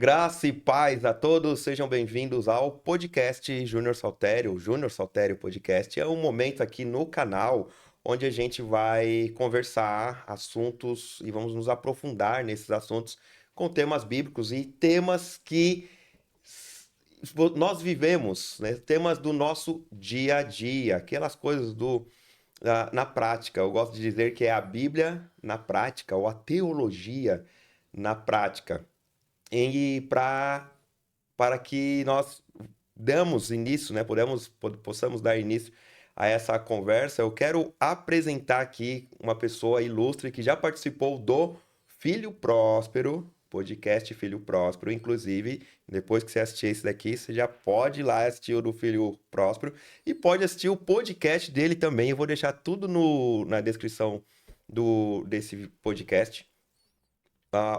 Graça e paz a todos, sejam bem-vindos ao podcast Júnior Saltério, o Júnior Saltério Podcast. É um momento aqui no canal onde a gente vai conversar assuntos e vamos nos aprofundar nesses assuntos com temas bíblicos e temas que nós vivemos, né? Temas do nosso dia a dia, aquelas coisas na prática. Eu gosto de dizer que é a Bíblia na prática ou a teologia na prática. E para que nós damos início, né, possamos dar início a essa conversa, eu quero apresentar aqui uma pessoa ilustre que já participou do Filho Próspero, podcast Filho Próspero. Inclusive, depois que você assistir esse daqui, você já pode ir lá assistir o do Filho Próspero e pode assistir o podcast dele também. Eu vou deixar tudo na descrição desse podcast,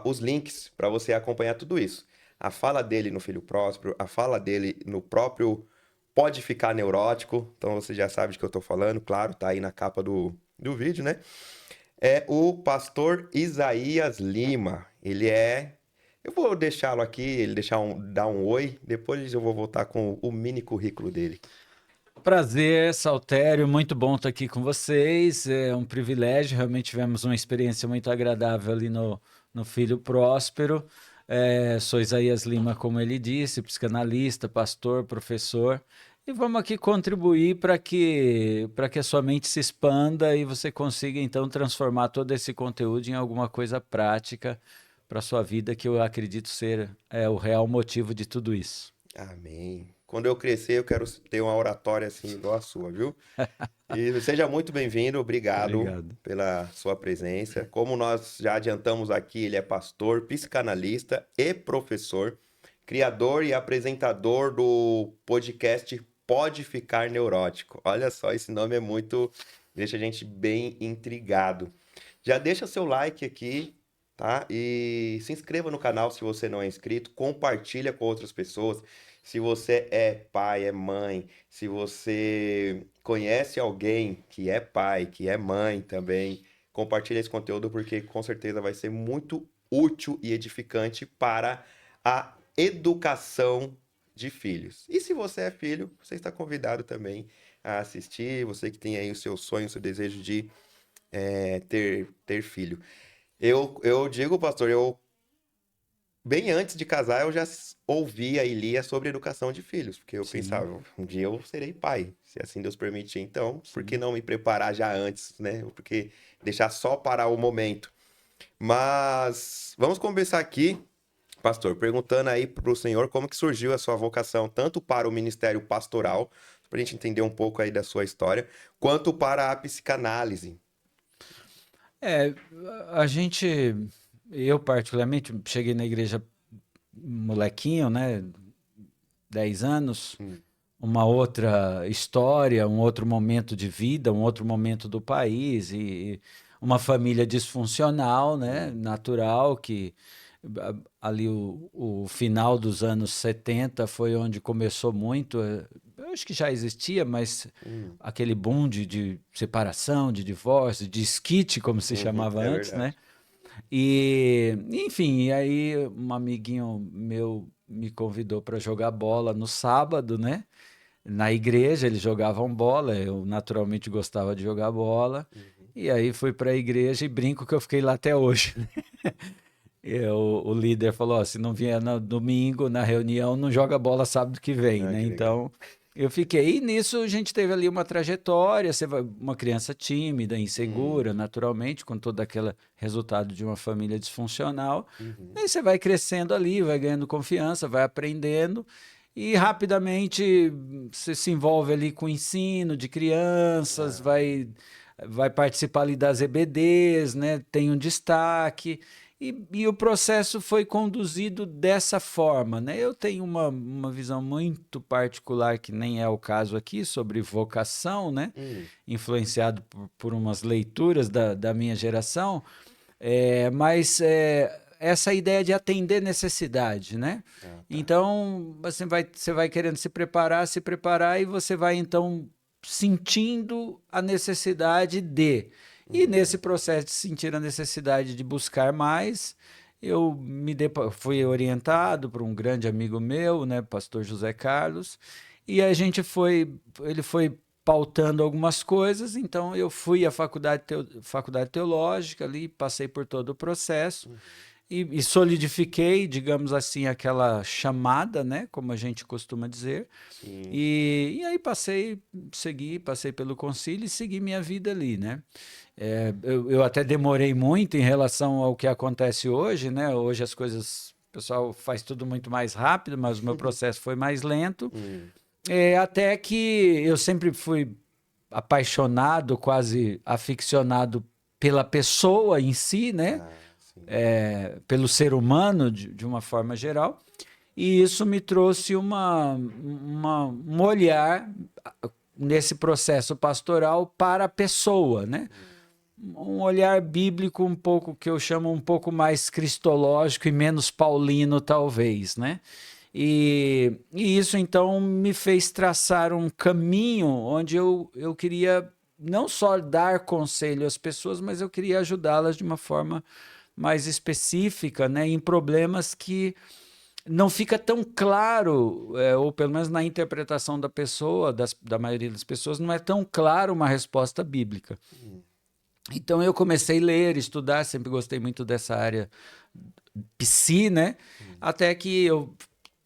os links para você acompanhar tudo isso. A fala dele no Filho Próspero, a fala dele no próprio Pode Ficar Neurótico, então você já sabe de que eu tô falando, claro, tá aí na capa do vídeo, né? É o pastor Isaías Lima. Ele é. Eu vou deixá-lo aqui, ele dar um oi, depois eu vou voltar com o mini currículo dele. Prazer, Saltério, muito bom estar aqui com vocês. É um privilégio, realmente tivemos uma experiência muito agradável ali no Filho Próspero. Sou Isaías Lima, como ele disse, psicanalista, pastor, professor. E vamos aqui contribuir para que a sua mente se expanda e você consiga então transformar todo esse conteúdo em alguma coisa prática para a sua vida, que eu acredito ser o real motivo de tudo isso. Amém. Quando eu crescer, eu quero ter uma oratória assim igual a sua, viu? E seja muito bem-vindo, obrigado Obrigado. pela sua presença. Como nós já adiantamos aqui, ele é pastor, psicanalista e professor, criador e apresentador do podcast Pode Ficar Neurótico. Olha só, esse nome é muito, deixa a gente bem intrigado. Já deixa seu like aqui, tá? E se inscreva no canal se você não é inscrito, compartilha com outras pessoas. Se você é pai, é mãe, se você conhece alguém que é pai, que é mãe também, compartilha esse conteúdo porque com certeza vai ser muito útil e edificante para a educação de filhos. E se você é filho, você está convidado também a assistir, você que tem aí o seu sonho, o seu desejo de ter filho. Eu digo, pastor, bem antes de casar, eu já ouvia e lia sobre educação de filhos, porque eu Sim, pensava, um dia eu serei pai, se assim Deus permitir. Então, por que sim. não me preparar já antes, né? Por que deixar só para o momento? Mas vamos conversar aqui, pastor, perguntando aí para o senhor como que surgiu a sua vocação, tanto para o ministério pastoral, para a gente entender um pouco aí da sua história, quanto para a psicanálise. É, a gente, eu particularmente, cheguei na igreja molequinho, né, 10 anos, Hum, uma outra história, um outro momento de vida, um outro momento do país e uma família disfuncional, né, hum, natural, que ali o final dos anos 70 foi onde começou muito, eu acho que já existia, mas hum, aquele boom de separação, de divórcio, de esquite, como se chamava é antes, né? verdade. E, enfim, e aí um amiguinho meu me convidou para jogar bola no sábado, né? Na igreja eles jogavam bola, eu naturalmente gostava de jogar bola. Uhum. E aí fui para a igreja e brinco que eu fiquei lá até hoje. O líder falou: ó, se não vier no domingo na reunião, não joga bola sábado que vem, Ah, né? que legal. Então eu fiquei. E nisso a gente teve ali uma trajetória. Uma criança tímida, insegura, Hum, naturalmente, com todo aquele resultado de uma família disfuncional. uhum. Aí você vai crescendo ali, vai ganhando confiança, vai aprendendo. E rapidamente você se envolve ali com o ensino de crianças, Ah, vai participar ali das EBDs, né? Tem um destaque. E o processo foi conduzido dessa forma, né? Eu tenho uma visão muito particular, que nem é o caso aqui, sobre vocação, né? hum, Influenciado por umas leituras da minha geração, mas essa ideia de atender necessidade, né? ah, tá. Então, você vai querendo se preparar, e você vai então sentindo a necessidade de. E nesse Uhum. processo de sentir a necessidade de buscar mais, fui orientado por um grande amigo meu, né, pastor José Carlos, e ele foi pautando algumas coisas, então eu fui à faculdade teológica ali, passei por todo o processo, e solidifiquei, digamos assim, aquela chamada, né, como a gente costuma dizer, Sim. e aí passei pelo concílio e segui minha vida ali, né? Eu até demorei muito em relação ao que acontece hoje, né? Hoje as coisas, o pessoal faz tudo muito mais rápido, mas o meu processo foi mais lento. Hum. Até que eu sempre fui apaixonado, quase aficionado pela pessoa em si, né? Ah, sim. Pelo ser humano de uma forma geral. E isso me trouxe um olhar nesse processo pastoral para a pessoa, né? Um olhar bíblico um pouco que eu chamo um pouco mais cristológico e menos paulino, talvez, né? E isso então me fez traçar um caminho onde eu queria não só dar conselho às pessoas, mas eu queria ajudá-las de uma forma mais específica, né, em problemas que não fica tão claro, ou pelo menos na interpretação da pessoa, da maioria das pessoas, não é tão claro uma resposta bíblica. Hum. Então eu comecei a ler, estudar, sempre gostei muito dessa área psi, né? Hum. Até que eu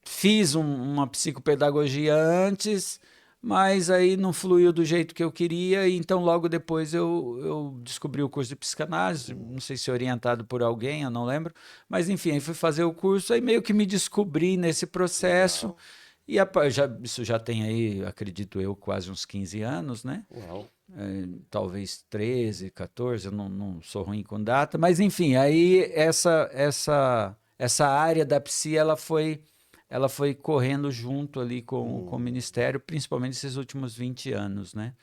fiz uma psicopedagogia antes, mas aí não fluiu do jeito que eu queria, e então logo depois eu descobri o curso de psicanálise, não sei se orientado por alguém, eu não lembro, mas enfim, aí fui fazer o curso, aí meio que me descobri nesse processo, Legal. e isso já tem aí, acredito eu, quase uns 15 anos, né? Uau. Talvez 13, 14, eu não sou ruim com data, mas enfim, aí essa área da psi, ela foi correndo junto ali com o Hum. ministério, principalmente esses últimos 20 anos, né?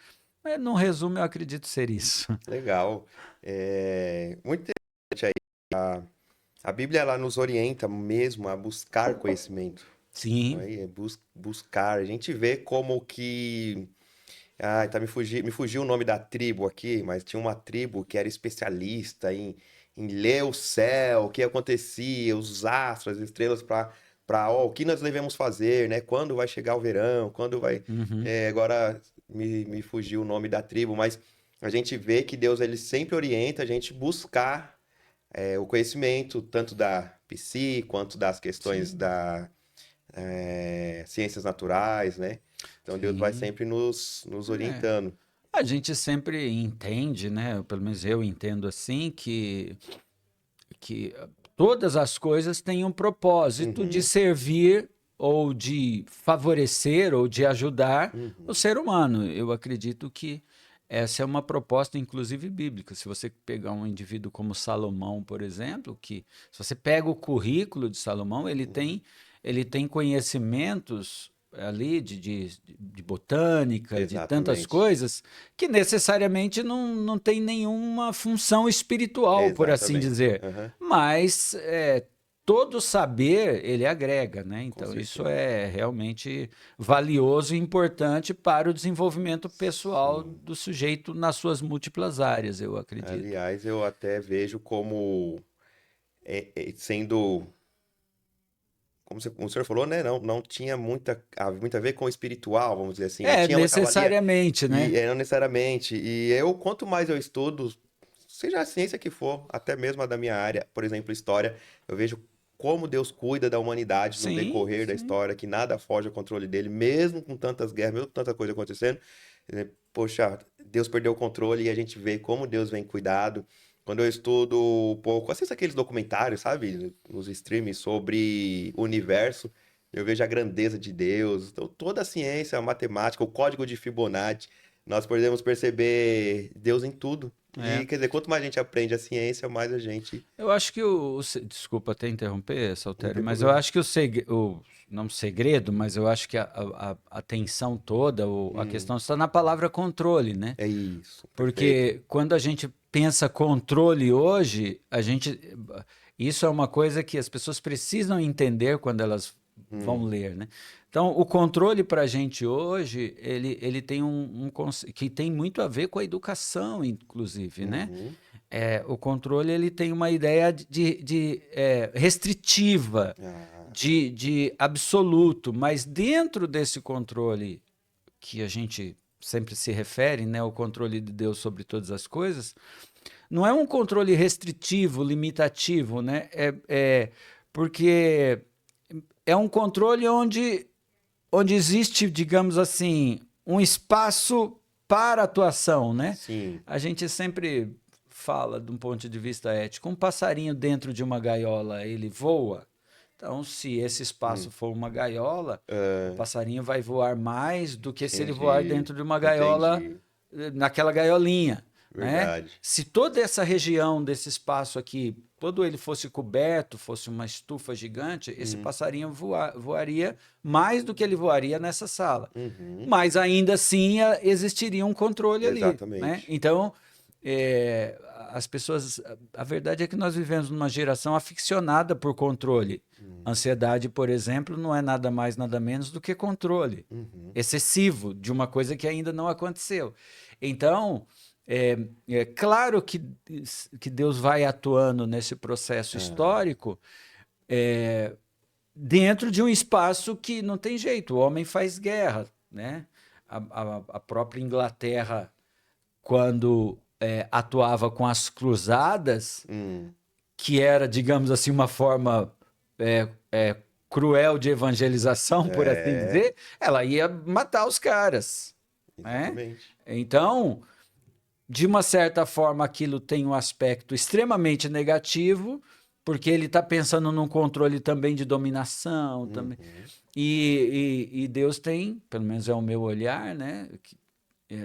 Mas, num resumo, eu acredito ser isso. Legal. Muito interessante aí. A Bíblia ela nos orienta mesmo a buscar conhecimento. Sim, Aí é buscar. A gente vê como que. Ah, me fugiu o nome da tribo aqui, mas tinha uma tribo que era especialista em ler o céu, o que acontecia, os astros, as estrelas, ó, o que nós devemos fazer, né? Quando vai chegar o verão, quando vai. uhum, Agora me fugiu o nome da tribo, mas a gente vê que Deus ele sempre orienta a gente buscar o conhecimento, tanto da psi quanto das questões sim, ciências naturais, né? Então Deus vai sim. sempre nos É. orientando. A gente sempre entende, né? Pelo menos eu entendo assim, que todas as coisas têm um propósito de Uhum, servir ou de favorecer ou de ajudar o uhum, ser humano. Eu acredito que essa é uma proposta, inclusive bíblica. Se você pegar um indivíduo como Salomão, por exemplo, que se você pega o currículo de Salomão, uhum. ele tem conhecimentos ali de botânica, de tantas Exatamente. coisas, que necessariamente não tem nenhuma função espiritual, por assim Exatamente. dizer. Aham, Mas todo saber ele agrega, né? com Então isso certeza. é realmente valioso e importante para o desenvolvimento pessoal Sim. do sujeito nas suas múltiplas áreas, eu acredito. Aliás, eu até vejo como sendo, como o senhor falou, né? Não tinha muito a ver com o espiritual, vamos dizer assim, né? Tinha uma cavalaria Necessariamente, e né? não necessariamente. Quanto mais eu estudo, seja a ciência que for, até mesmo a da minha área, por exemplo, história, eu vejo como Deus cuida da humanidade no Sim, decorrer da sim. história, que nada foge ao controle dele, mesmo com tantas guerras, mesmo com tanta coisa acontecendo. Poxa, Deus perdeu o controle e a gente vê como Deus vem cuidado. Quando eu estudo um pouco, assisto aqueles documentários, sabe, nos streams sobre o universo, eu vejo a grandeza de Deus. Então, toda a ciência, a matemática, o código de Fibonacci, nós podemos perceber Deus em tudo. É. E, quer dizer, quanto mais a gente aprende a ciência, mais a gente. Eu acho que desculpa até interromper, Não Saltério, tem mas eu problema. acho que não segredo, mas eu acho que a atenção toda, a Hum, questão está na palavra controle, né? é isso, perfeito. Porque quando a gente pensa controle hoje, isso é uma coisa que as pessoas precisam entender quando elas vão ler, né? Então, o controle para a gente hoje, ele tem que tem muito a ver com a educação, inclusive, né? Uhum. O controle ele tem uma ideia restritiva, Ah, de absoluto, mas dentro desse controle que a gente sempre se refere, né, o controle de Deus sobre todas as coisas, não é um controle restritivo, limitativo, né? Porque é um controle onde existe, digamos assim, um espaço para atuação, né? sim. A gente sempre fala de um ponto de vista ético, um passarinho dentro de uma gaiola, ele voa. Então, se esse espaço for uma gaiola, o Ah, passarinho vai voar mais do que se ele voar entendi. dentro de uma gaiola, Entendi. naquela gaiolinha, né? Verdade. Se toda essa região desse espaço aqui, todo ele fosse coberto, fosse uma estufa gigante, esse passarinho voaria mais do que ele voaria nessa sala. Uhum. Mas ainda assim existiria um controle ali, né? Exatamente. Então, as pessoas, a verdade é que nós vivemos numa geração aficionada por controle. Ansiedade, por exemplo, não é nada mais, nada menos do que controle Uhum. excessivo de uma coisa que ainda não aconteceu. Então, é claro que Deus vai atuando nesse processo Ah, histórico dentro de um espaço que não tem jeito, o homem faz guerra, né? A própria Inglaterra, quando atuava com as cruzadas, hum, que era, digamos assim, uma forma é, é, cruel de evangelização, por assim é, dizer, ela ia matar os caras, né? exatamente. Então, de uma certa forma, aquilo tem um aspecto extremamente negativo, porque ele está pensando num controle também de dominação, também. Uhum. E Deus tem, pelo menos é o meu olhar, né?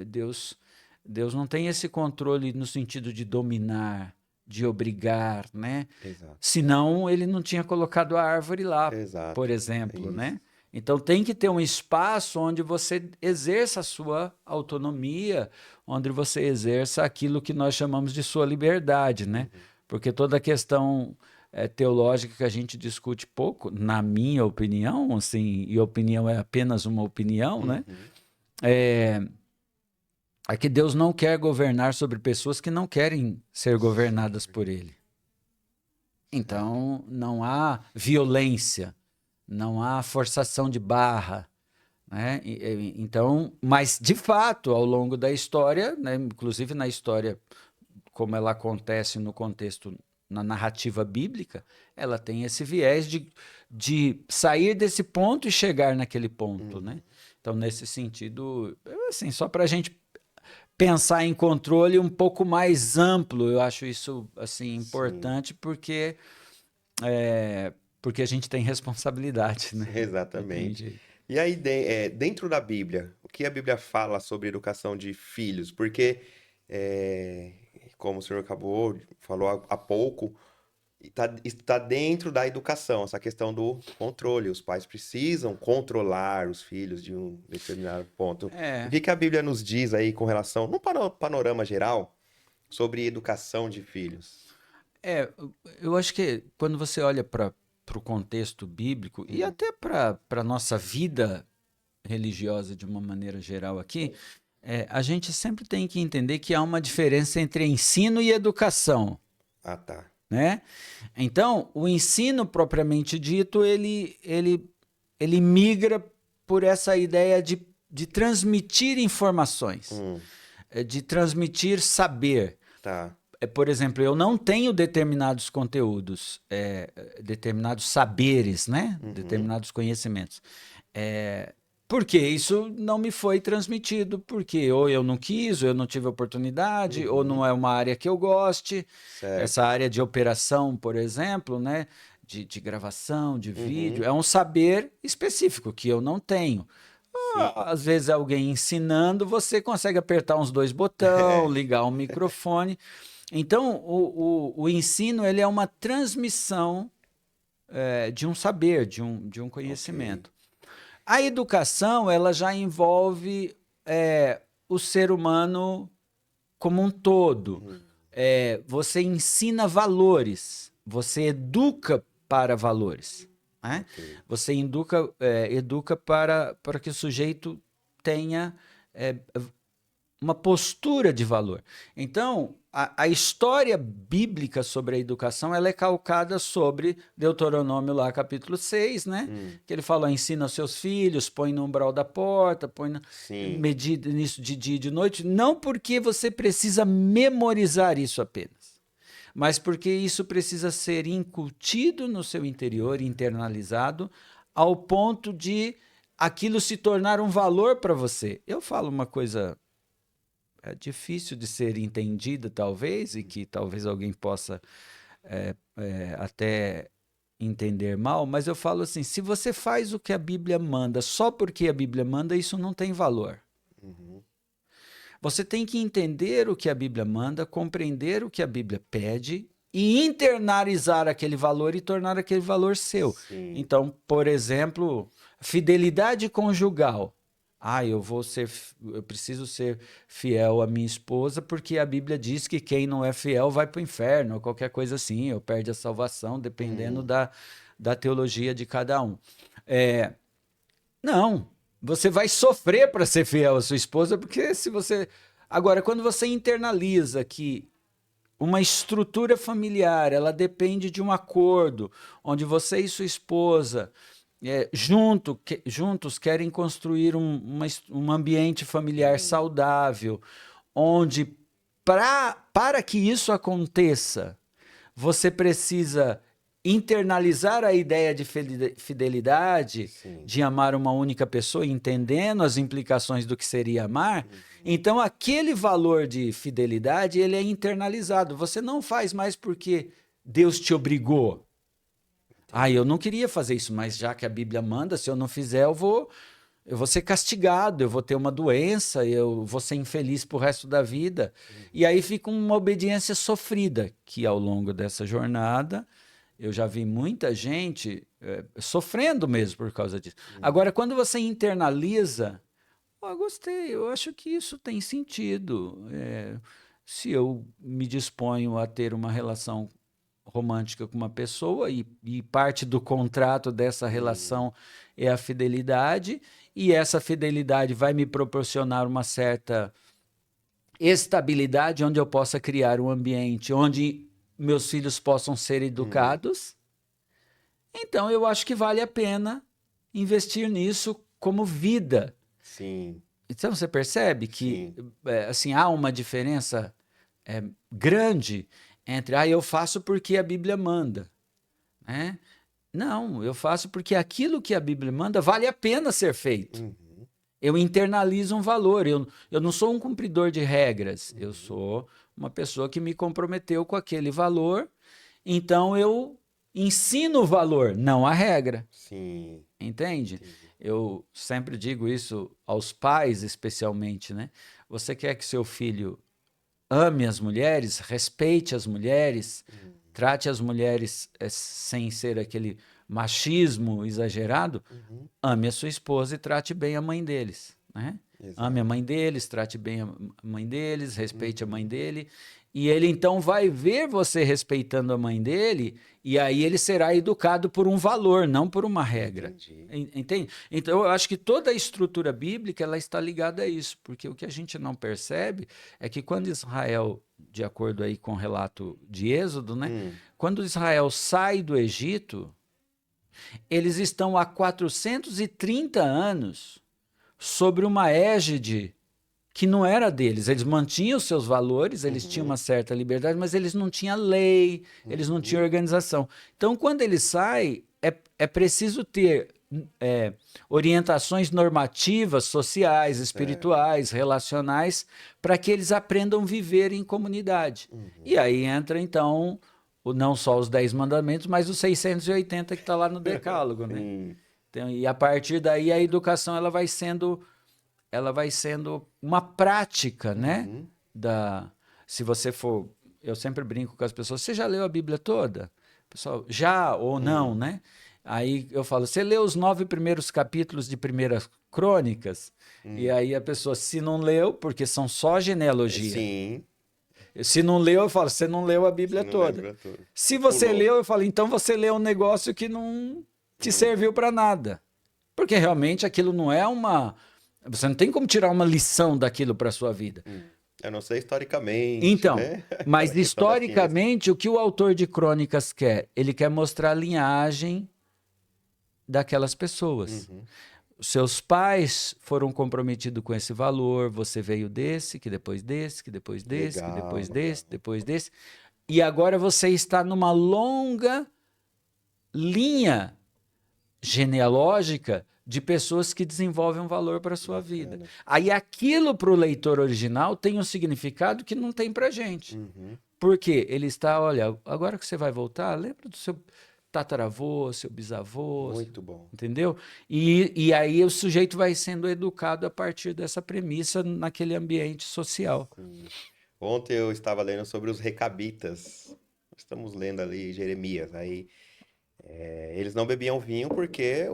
Deus não tem esse controle no sentido de dominar, de obrigar, né? Exato. Senão ele não tinha colocado a árvore lá, por Exato. É exemplo, isso. né? Então tem que ter um espaço onde você exerça a sua autonomia, onde você exerça aquilo que nós chamamos de sua liberdade, né? Uhum. Porque toda a questão teológica que a gente discute pouco, na minha opinião, assim, e opinião é apenas uma opinião, né? Uhum. É que Deus não quer governar sobre pessoas que não querem ser Sim, governadas por verdade. Ele. Certo. Então, não há violência, não há forçação de barra, né? Então, mas de fato, ao longo da história, né, inclusive na história como ela acontece no contexto, na narrativa bíblica, ela tem esse viés de sair desse ponto e chegar naquele ponto, né? Uhum. Então, nesse sentido, assim, só para a gente pensar em controle um pouco mais amplo, eu acho isso assim Sim, importante porque a gente tem responsabilidade, né? Não tem exatamente. jeito. E aí, dentro da Bíblia, o que a Bíblia fala sobre educação de filhos? Porque, é, como o senhor falou há pouco, está dentro da educação, essa questão do controle. Os pais precisam controlar os filhos de um determinado ponto. O É, que que a Bíblia nos diz aí com relação, num panorama geral, sobre educação de filhos? é, eu acho que quando você olha para o contexto bíblico e Hum, até para a nossa vida religiosa de uma maneira geral aqui, a gente sempre tem que entender que há uma diferença entre ensino e educação, ah, tá. né? Então, o ensino propriamente dito, ele migra por essa ideia de transmitir informações, Hum, de transmitir saber. tá. Por exemplo, eu não tenho determinados conteúdos, determinados saberes, né? Uhum, Determinados conhecimentos. É, porque isso não me foi transmitido, porque ou eu não quis, ou eu não tive oportunidade, ou uhum, não é uma área que eu goste. Essa certo. área de operação, por exemplo, né? De gravação, de vídeo, Uhum, é um saber específico que eu não tenho. sim. Às vezes alguém ensinando, você consegue apertar uns dois botões, É, ligar um microfone. Então, o ensino ele é uma transmissão de um saber, de um ok. conhecimento. A educação ela já envolve o ser humano como um todo. Hum, Você ensina valores, você educa para valores. né? Ok. Você educa para que o sujeito tenha uma postura de valor. Então, a história bíblica sobre a educação ela é calcada sobre Deuteronômio lá, capítulo 6, né? Que ele fala, ensina aos seus filhos, põe no umbral da porta, Sim. medida nisso de dia e de noite, não porque você precisa memorizar isso apenas, mas porque isso precisa ser incutido no seu interior, internalizado, ao ponto de aquilo se tornar um valor para você. Eu falo uma coisa difícil de ser entendida, talvez, e que talvez alguém possa até entender mal, mas eu falo assim: se você faz o que a Bíblia manda só porque a Bíblia manda, isso não tem valor. Você tem que entender o que a Bíblia manda, compreender o que a Bíblia pede e internalizar aquele valor e tornar aquele valor seu. Sim. Então, por exemplo, fidelidade conjugal. Eu preciso ser fiel à minha esposa porque a Bíblia diz que quem não é fiel vai para o inferno, ou qualquer coisa assim, ou perde a salvação, dependendo da teologia de cada um. Não, você vai sofrer para ser fiel à sua esposa, porque se você... Agora, quando você internaliza que uma estrutura familiar, ela depende de um acordo, onde você e sua esposa juntos querem construir um ambiente familiar saudável, onde para que isso aconteça, você precisa internalizar a ideia de fidelidade, Sim. de amar uma única pessoa, entendendo as implicações do que seria amar. Então, aquele valor de fidelidade, ele é internalizado. Você não faz mais porque Deus te obrigou. Eu não queria fazer isso, mas já que a Bíblia manda, se eu não fizer, eu vou ser castigado, eu vou ter uma doença, eu vou ser infeliz pro resto da vida. E aí fica uma obediência sofrida, que ao longo dessa jornada eu já vi muita gente sofrendo mesmo por causa disso. Agora, quando você internaliza, gostei, eu acho que isso tem sentido. Se eu me disponho a ter uma relação romântica com uma pessoa e parte do contrato dessa relação é a fidelidade, e essa fidelidade vai me proporcionar uma certa estabilidade onde eu possa criar um ambiente onde meus filhos possam ser educados, então eu acho que vale a pena investir nisso como vida. Sim. Então você percebe que assim, há uma diferença grande entre eu faço porque a Bíblia manda, né? Não, eu faço porque aquilo que a Bíblia manda vale a pena ser feito. Eu internalizo um valor. Eu não sou um cumpridor de regras. Eu sou uma pessoa que me comprometeu com aquele valor. Então eu ensino o valor, não a regra. Sim. Entende? Entendi. Eu sempre digo isso aos pais, especialmente, né? Você quer que seu filho ame as mulheres, respeite as mulheres, trate as mulheres sem ser aquele machismo exagerado, ame a sua esposa e trate bem a mãe deles, né? Ame a mãe deles, trate bem a mãe deles, respeite a mãe dele, e ele então vai ver você respeitando a mãe dele, e aí ele será educado por um valor, não por uma regra. Entende? Então eu acho que toda a estrutura bíblica ela está ligada a isso, porque o que a gente não percebe é que quando Israel, de acordo aí com o relato de Êxodo, né? Quando Israel sai do Egito, eles estão há 430 anos sobre uma égide que não era deles. Eles mantinham os seus valores, eles tinham uma certa liberdade, mas eles não tinham lei, eles não tinham organização. Então, quando eles saem, é preciso ter orientações normativas, sociais, espirituais, relacionais, para que eles aprendam a viver em comunidade. E aí entra, então, não só os 10 mandamentos, mas os 680 que está lá no Decálogo, né? Então, e a partir daí a educação ela vai sendo uma prática, né? Se você for, eu sempre brinco com as pessoas, você já leu a Bíblia toda? Pessoal, já ou não, né? Aí eu falo, você leu os 9 primeiros capítulos de Primeiras Crônicas? E aí a pessoa, se não leu, porque são só genealogia. Sim. Se não leu, eu falo, você não leu a Bíblia toda. Se você leu, eu falo, então você leu um negócio que não te serviu para nada. Porque realmente aquilo não é uma... Você não tem como tirar uma lição daquilo para sua vida. Eu não sei historicamente, Então, né? mas Aquela questão da ciência. historicamente, o que o autor de Crônicas quer? Ele quer mostrar a linhagem daquelas pessoas. Seus pais foram comprometidos com esse valor, você veio desse, que depois desse, que depois desse, que Legal, depois legal. desse, depois desse. E agora você está numa longa linha genealógica de pessoas que desenvolvem um valor para a sua vida. Aí aquilo para o leitor original tem um significado que não tem para gente. Porque ele está, olha, agora que você vai voltar, lembra do seu tataravô, seu bisavô, Muito bom. entendeu? E aí o sujeito vai sendo educado a partir dessa premissa naquele ambiente social. Ontem eu estava lendo sobre os recabitas. Estamos lendo ali Jeremias. Aí eles não bebiam vinho porque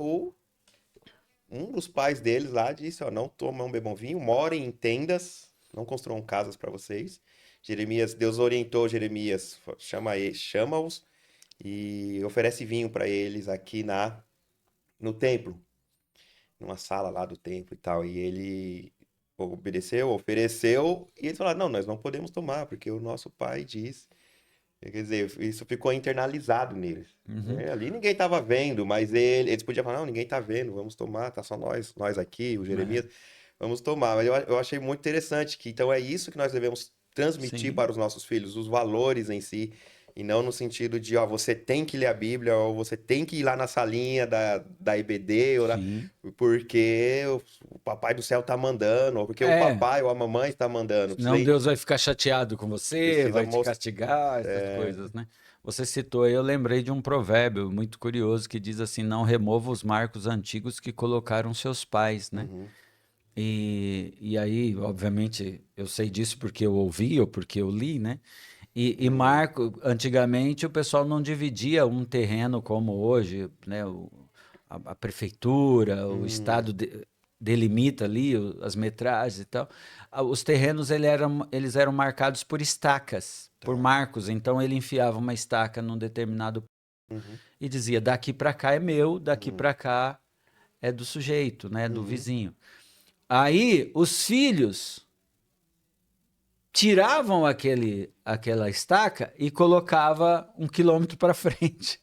um dos pais deles lá disse, ó, não tomam, bebam vinho, morem em tendas, não construam casas para vocês. Jeremias, Deus orientou Jeremias, chama-os e oferece vinho para eles aqui no templo, numa sala lá do templo e tal. E ele obedeceu, ofereceu, e eles falaram, não, nós não podemos tomar, porque o nosso pai diz. Quer dizer, isso ficou internalizado neles. Né? Ali ninguém estava vendo, mas eles podiam falar, não, ninguém está vendo, vamos tomar, tá só nós aqui, o Jeremias, vamos tomar. Mas eu achei muito interessante que então é isso que nós devemos transmitir Sim. para os nossos filhos, os valores em si, e não no sentido de, ó, você tem que ler a Bíblia, ou você tem que ir lá na salinha da IBD, Sim. porque o papai do céu tá mandando, ou porque o É, papai ou a mamãe está mandando. senão Deus vai ficar chateado com você, Precisa vai te mostrar. castigar, essas coisas, né? Você citou aí, eu lembrei de um provérbio muito curioso que diz assim: não remova os marcos antigos que colocaram seus pais, né? E aí, obviamente, eu sei disso porque eu ouvi ou porque eu li, né? E marco, antigamente o pessoal não dividia um terreno como hoje, né? A prefeitura, o estado delimita ali as metragens e tal. Os terrenos eles eram marcados por estacas, por marcos. Então ele enfiava uma estaca num determinado e dizia: daqui para cá é meu, daqui para cá é do sujeito, né? Do vizinho. Aí os filhos tiravam aquela estaca e colocava 1 quilômetro para frente.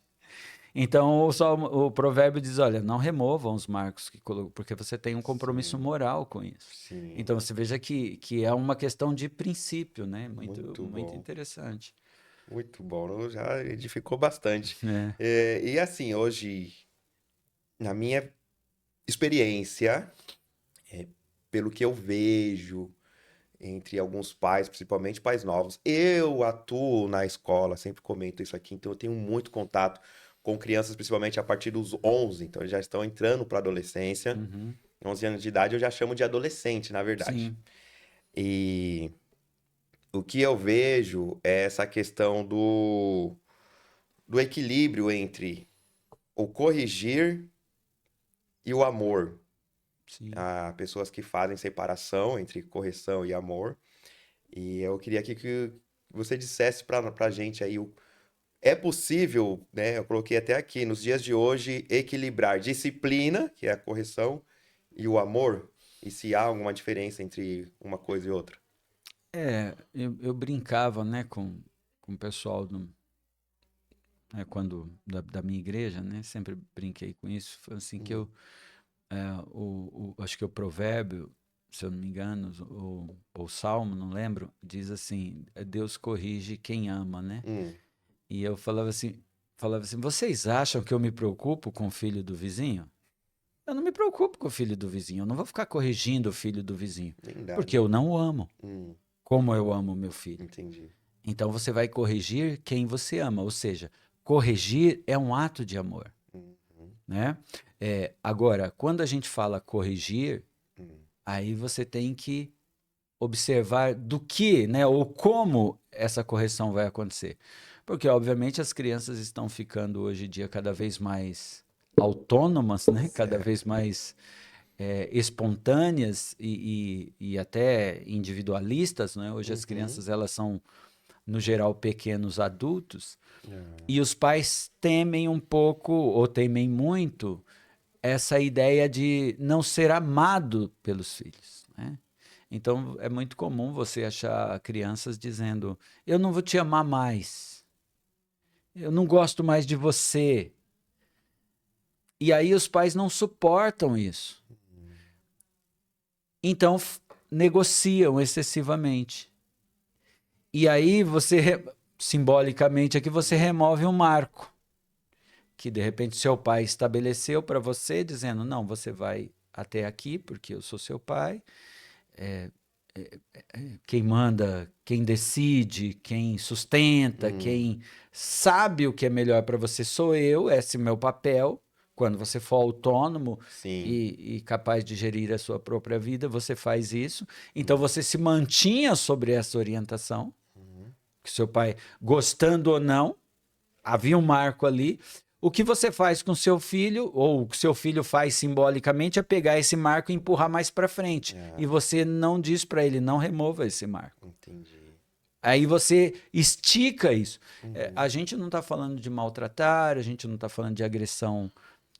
Então o provérbio diz: olha, não removam os marcos que colocam, porque você tem um compromisso moral com isso. Sim. Então você veja que é uma questão de princípio, né? Muito, Muito muito bom. interessante. Muito bom, já edificou bastante. É. E assim, hoje, na minha experiência, pelo que eu vejo entre alguns pais, principalmente pais novos, eu atuo na escola, sempre comento isso aqui, então eu tenho muito contato com crianças, principalmente a partir dos 11, então eles já estão entrando para a adolescência. 11 anos de idade eu já chamo de adolescente, na verdade. Sim. E o que eu vejo é essa questão do equilíbrio entre o corrigir e o amor. Sim. Há pessoas que fazem separação entre correção e amor. E eu queria aqui que você dissesse pra gente aí, é possível, né? Eu coloquei até aqui, nos dias de hoje, equilibrar disciplina, que é a correção, e o amor? E se há alguma diferença entre uma coisa e outra? Eu brincava, né, com o pessoal quando da minha igreja, né? Sempre brinquei com isso. Foi assim que acho que o provérbio, se eu não me engano, ou salmo, não lembro, diz assim: Deus corrige quem ama, né? Hum, E eu falava assim, vocês acham que eu me preocupo com o filho do vizinho? Eu não me preocupo com o filho do vizinho, eu não vou ficar corrigindo o filho do vizinho, porque verdade. eu não o amo, Hum, como eu amo meu filho. entendi. Então você vai corrigir quem você ama, ou seja, corrigir é um ato de amor, né? Agora, quando a gente fala corrigir, aí você tem que observar do que, né, ou como essa correção vai acontecer. Porque, obviamente, as crianças estão ficando hoje em dia cada vez mais autônomas, né? Cada vez mais espontâneas e até individualistas, né? Hoje as crianças elas são no geral, pequenos adultos, e os pais temem um pouco, ou temem muito, essa ideia de não ser amado pelos filhos, né? Então, é muito comum você achar crianças dizendo: eu não vou te amar mais, eu não gosto mais de você. E aí os pais não suportam isso. Então, negociam excessivamente. E aí você, simbolicamente aqui, você remove um marco que de repente seu pai estabeleceu para você, dizendo: não, você vai até aqui porque eu sou seu pai. Quem manda, quem decide, quem sustenta, quem sabe o que é melhor para você sou eu, esse é meu papel. Quando você for autônomo e capaz de gerir a sua própria vida, você faz isso. Então você se mantinha sobre essa orientação, que seu pai, gostando ou não, havia um marco ali. O que você faz com seu filho, ou o que seu filho faz simbolicamente, é pegar esse marco e empurrar mais para frente. E você não diz para ele: não remova esse marco. Entendi. Aí você estica isso. A gente não está falando de maltratar, a gente não está falando de agressão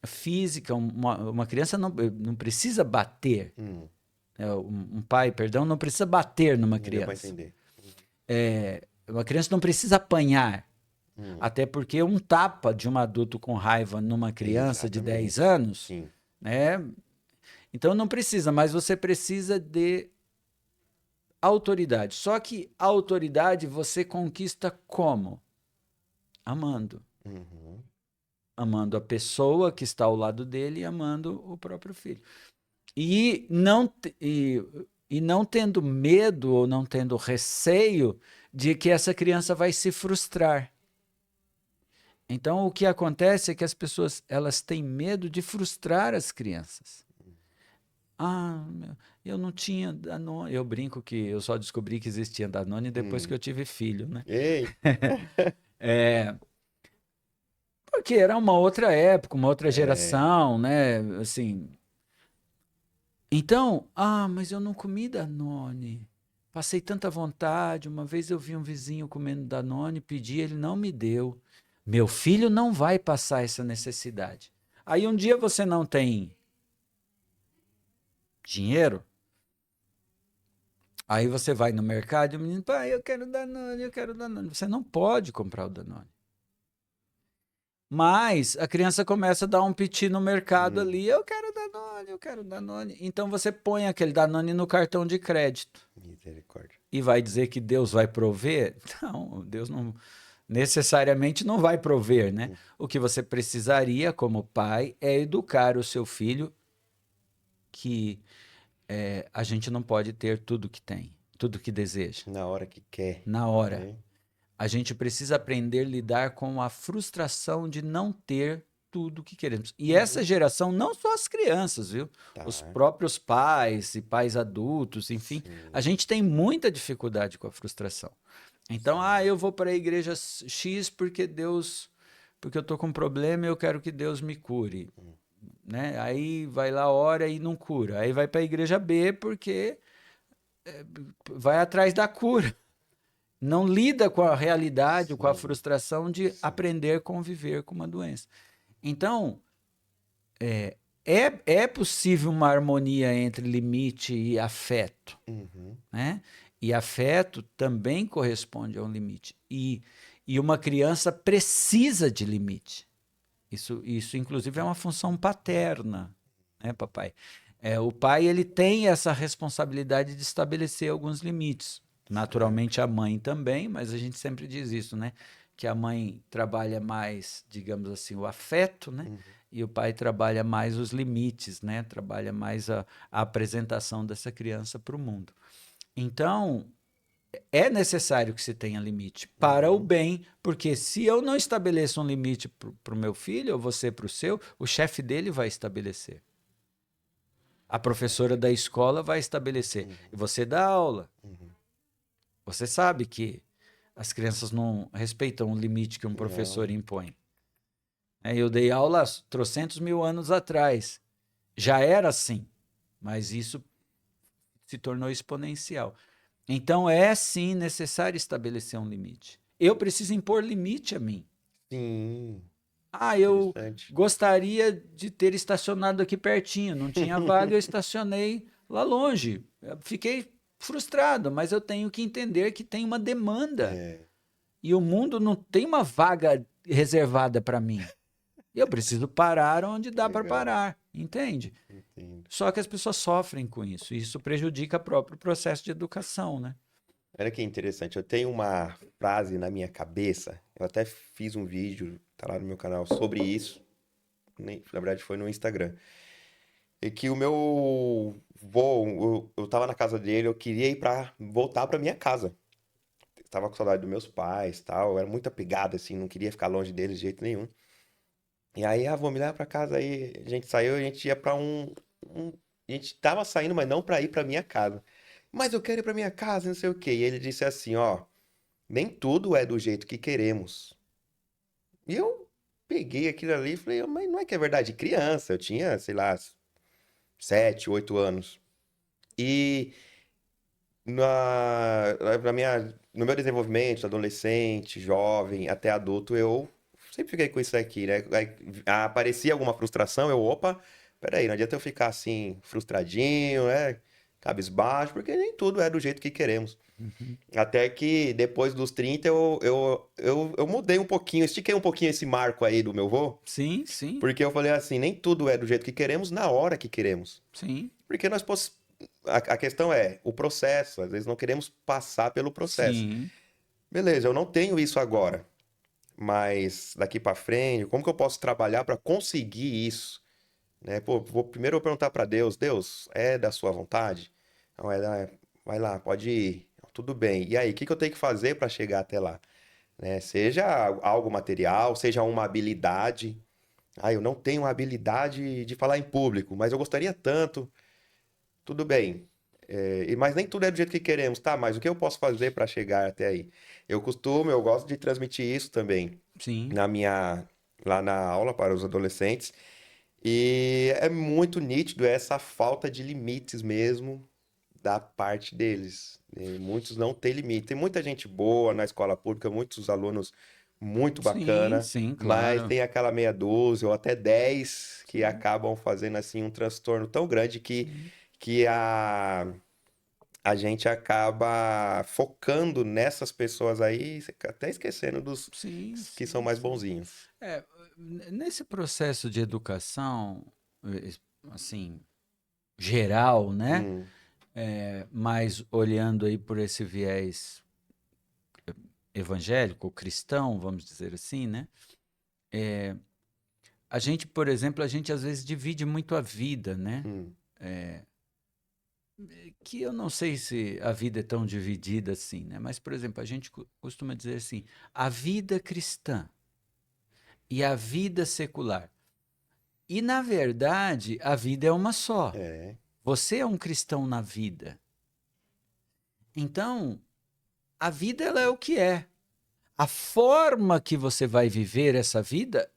física. Uma criança não precisa bater. Um pai, perdão, não precisa bater numa criança. Entender. Uma criança não precisa apanhar. Até porque um tapa de um adulto com raiva numa criança de 10 anos, né? Então não precisa, mas você precisa de autoridade. Só que a autoridade você conquista como? Amando. Amando a pessoa que está ao lado dele e amando o próprio filho. E não tendo medo ou não tendo receio de que essa criança vai se frustrar. Então, o que acontece é que as pessoas elas têm medo de frustrar as crianças. Eu não tinha Danone. Eu brinco que eu só descobri que existia Danone depois que eu tive filho, né? Ei! Porque era uma outra época, uma outra geração, né? Assim. Então, mas eu não comi Danone. Passei tanta vontade. Uma vez eu vi um vizinho comendo Danone, pedi, ele não me deu. Meu filho não vai passar essa necessidade. Aí um dia você não tem dinheiro, aí você vai no mercado e o menino: pai, eu quero Danone, eu quero Danone. Você não pode comprar o Danone. Mas a criança começa a dar um piti no mercado ali: eu quero Danone, eu quero Danone. Então você põe aquele Danone no cartão de crédito. Misericórdia. E vai dizer que Deus vai prover? Não, Deus não necessariamente não vai prover, né? O que você precisaria como pai é educar o seu filho que a gente não pode ter tudo que tem, tudo que deseja. Na hora que quer. Na hora. A gente precisa aprender a lidar com a frustração de não ter tudo que queremos. E essa geração, não só as crianças, viu? Os próprios pais e pais adultos, enfim, a gente tem muita dificuldade com a frustração. Então, eu vou para a igreja X porque eu tô com um problema e eu quero que Deus me cure, né? Aí vai lá, ora e não cura. Aí vai para a igreja B porque vai atrás da cura. Não lida com a realidade, com a frustração de aprender a conviver com uma doença. Então, é possível uma harmonia entre limite e afeto, né? E afeto também corresponde a um limite. E uma criança precisa de limite. Isso inclusive, é uma função paterna, né, papai? O pai ele tem essa responsabilidade de estabelecer alguns limites. Naturalmente, a mãe também, mas a gente sempre diz isso, né? Que a mãe trabalha mais, digamos assim, o afeto, né? E o pai trabalha mais os limites, né? Trabalha mais a apresentação dessa criança para o mundo. Então, é necessário que se tenha limite para o bem, porque se eu não estabeleço um limite para o meu filho, ou você para o seu, o chefe dele vai estabelecer. A professora da escola vai estabelecer. E você dá aula. Você sabe que as crianças não respeitam o limite que um professor impõe. Eu dei aula há trocentos mil anos atrás. Já era assim, mas isso se tornou exponencial. Então é sim necessário estabelecer um limite. Eu preciso impor limite a mim. Sim, Eu interessante. gostaria de ter estacionado aqui pertinho, não tinha vaga, eu estacionei lá longe. Eu fiquei frustrado, mas eu tenho que entender que tem uma demanda É, e o mundo não tem uma vaga reservada para mim. Eu preciso parar onde dá para legal, parar, entende? entendo. Só que as pessoas sofrem com isso, e isso prejudica o próprio processo de educação, né? Olha que interessante, eu tenho uma frase na minha cabeça, eu até fiz um vídeo, tá lá no meu canal, sobre isso, na verdade foi no Instagram. E que o meu vô, eu tava na casa dele, eu queria voltar pra minha casa. Tava com saudade dos meus pais, tal, eu era muito apegado assim, não queria ficar longe deles de jeito nenhum. E aí, vou me levar pra casa aí, a gente saiu, a gente ia pra a gente tava saindo, mas não pra ir pra minha casa. Mas eu quero ir pra minha casa, não sei o quê. E ele disse assim, ó, nem tudo é do jeito que queremos. E eu peguei aquilo ali e falei, mas não é que é verdade, criança, eu tinha, sei lá, 7, 8 anos. E no meu desenvolvimento, adolescente, jovem, até adulto, eu sempre fiquei com isso aqui, né? Aí, aparecia alguma frustração, opa, peraí, não adianta eu ficar assim, frustradinho, né? Cabisbaixo, porque nem tudo é do jeito que queremos. Uhum. Até que depois dos 30 eu mudei um pouquinho, estiquei um pouquinho esse marco aí do meu vô, Sim, sim, porque eu falei assim, nem tudo é do jeito que queremos na hora que queremos. sim, Porque a questão é o processo, às vezes não queremos passar pelo processo. sim, Beleza, eu não tenho isso agora, mas daqui pra frente, como que eu posso trabalhar para conseguir isso? Né? Pô, primeiro eu vou perguntar para Deus, Deus, é da sua vontade? Não vai lá, pode ir, tudo bem. E aí, o que que eu tenho que fazer para chegar até lá? Né? Seja algo material, seja uma habilidade. Eu não tenho a habilidade de falar em público, mas eu gostaria tanto. Tudo bem. Mas nem tudo é do jeito que queremos, tá? Mas o que eu posso fazer para chegar até aí? Eu gosto de transmitir isso também sim, na minha, lá na aula para os adolescentes. E é muito nítido essa falta de limites mesmo da parte deles. Muitos não têm limite. Tem muita gente boa na escola pública, muitos alunos muito sim, bacana, sim, mas claro. tem aquela meia dúzia ou até 10 que Sim, acabam fazendo assim um transtorno tão grande sim, que a gente acaba focando nessas pessoas aí, até esquecendo dos sim, que são sim, mais sim. bonzinhos. É, nesse processo de educação, assim, geral, né? Hum, Mas olhando aí por esse viés evangélico, cristão, vamos dizer assim, né? A gente, por exemplo, a gente às vezes divide muito a vida, né? hum, Que eu não sei se a vida é tão dividida assim, né? Mas, por exemplo, a gente costuma dizer assim, a vida cristã e a vida secular. E, na verdade, a vida é uma só. é, Você é um cristão na vida. Então, a vida ela é o que é. A forma que você vai viver essa vida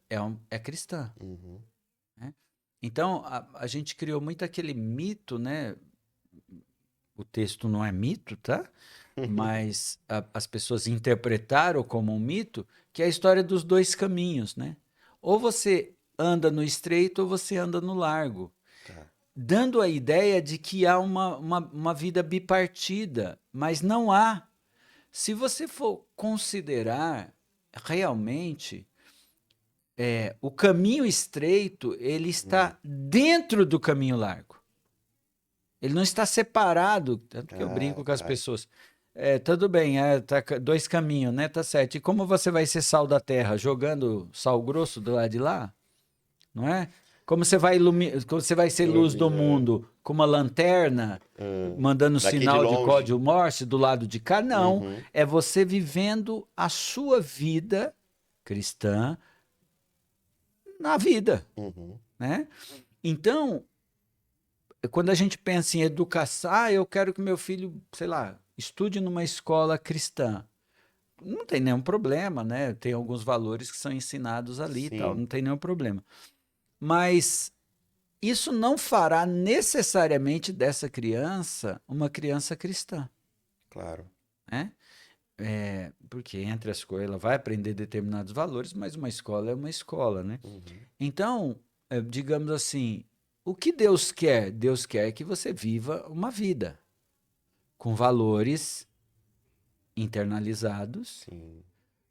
é cristã. uhum, Né? Então, a gente criou muito aquele mito, né? O texto não é mito, tá? Mas as pessoas interpretaram como um mito, que é a história dos dois caminhos, né? Ou você anda no estreito ou você anda no largo, tá, dando a ideia de que há uma vida bipartida, mas não há. Se você for considerar realmente, o caminho estreito, ele hum, está dentro do caminho largo. Ele não está separado, tanto que eu brinco com as tá, pessoas. Tudo bem, tá dois caminhos, né? Tá certo. E como você vai ser sal da terra? Jogando sal grosso do lado de lá? Não é? Como você vai ser luz do é, mundo com uma lanterna, mandando daqui de sinal de longe, código Morse do lado de cá? Não. uhum, É você vivendo a sua vida cristã na vida, uhum, né? Então, quando a gente pensa em educação, eu quero que meu filho, sei lá, estude numa escola cristã. Não tem nenhum problema, né? Tem alguns valores que são ensinados ali e tal, sim, não tem nenhum problema. Mas isso não fará necessariamente dessa criança uma criança cristã. Claro. né? Porque entre as coisas ela vai aprender determinados valores, mas uma escola é uma escola, né? Uhum. Então, digamos assim, o que Deus quer? Deus quer que você viva uma vida com valores internalizados, Sim.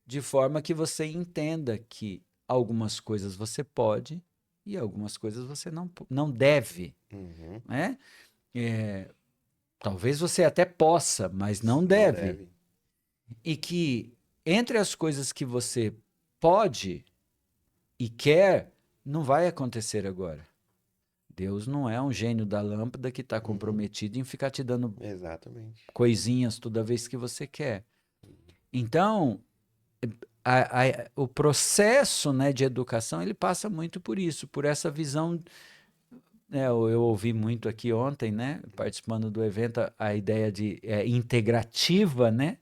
de forma que você entenda que algumas coisas você pode e algumas coisas você não deve, Uhum. né? É, talvez você até possa, mas não Não deve. deve. E que entre as coisas que você pode e quer, não vai acontecer agora. Deus não é um gênio da lâmpada que está Uhum. comprometido em ficar te dando Exatamente. coisinhas toda vez que você quer. Então, o processo, né, de educação ele passa muito por isso, por essa visão. Né, eu ouvi muito aqui ontem, né, participando do evento, a ideia de integrativa, né,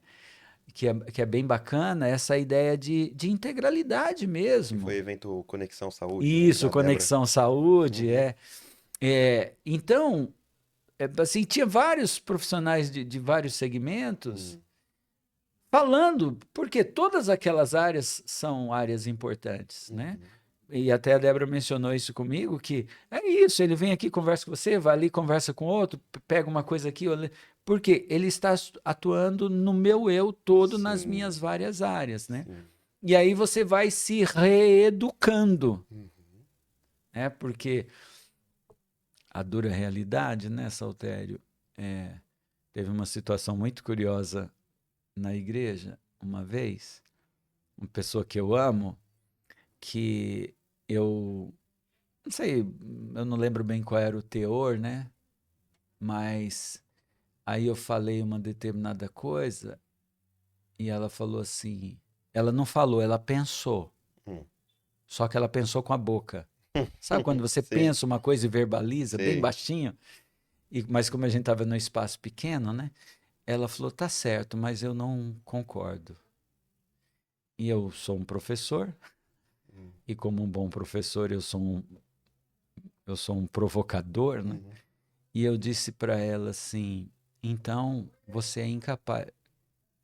que é bem bacana, essa ideia de integralidade Que foi mesmo. evento Conexão Saúde, né? Isso, Da Débora. Conexão Saúde, Uhum. Então, assim, tinha vários profissionais de vários segmentos Uhum. falando, porque todas aquelas áreas são áreas importantes, né? Uhum. E até a Débora mencionou isso comigo, que é isso, ele vem aqui, conversa com você, vai ali, conversa com outro, pega uma coisa aqui, porque ele está atuando no meu eu todo, nas Sim. minhas várias áreas, né? Sim. E aí você vai se reeducando, Uhum. né? Porque a dura realidade, né, Saltério, teve uma situação muito curiosa na igreja, uma vez, uma pessoa que eu amo, que eu não sei, eu não lembro bem qual era o teor, né? Mas aí eu falei uma determinada coisa e ela falou assim. Ela não falou, ela pensou. Uhum. Só que ela pensou com a boca. Sabe quando você Sei. pensa uma coisa e verbaliza bem Sei. baixinho? Mas como a gente estava no espaço pequeno, né? Ela falou: tá certo, mas eu não concordo. E eu sou um professor, Uhum. e como um bom professor, eu sou um provocador, né? Uhum. E eu disse para ela assim: então você é incapaz.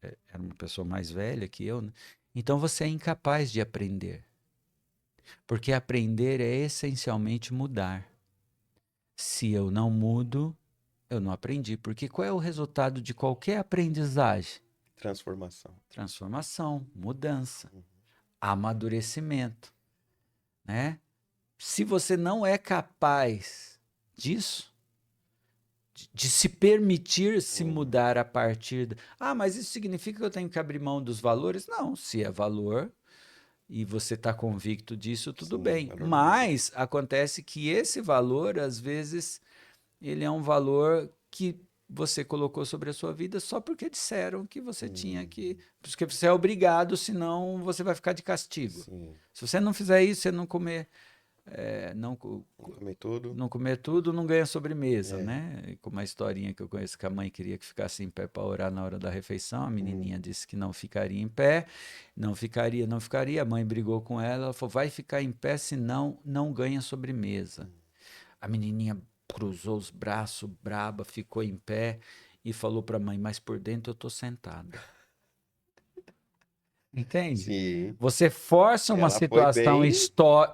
Era uma pessoa mais velha que eu, né? Então você é incapaz de aprender. Porque aprender é essencialmente mudar. Se eu não mudo, eu não aprendi. Porque qual é o resultado de qualquer aprendizagem? Transformação. Transformação, mudança, Uhum. amadurecimento, né? Se você não é capaz disso, de se permitir se Uhum. mudar a partir. Mas isso significa que eu tenho que abrir mão dos valores? Não, se é valor e você está convicto disso, tudo Sim, bem. valor não muda. Mas acontece que esse valor, às vezes, ele é um valor que você colocou sobre a sua vida só porque disseram que você tinha que. Uhum. Porque você é obrigado, senão você vai ficar de castigo. Sim. Se você não fizer isso, você não comer. Não, Vamos comer tudo. não comer tudo, não ganha sobremesa, É. né? E com uma historinha que eu conheço que a mãe queria que ficasse em pé para orar na hora da refeição, a menininha Uhum. disse que não ficaria em pé, não ficaria, a mãe brigou com ela falou, vai ficar em pé, senão não ganha sobremesa. A menininha cruzou os braços, braba, ficou em pé e falou para a mãe, mas por dentro eu tô sentada. Entende? Sim. Você força uma Ela foi situação bem.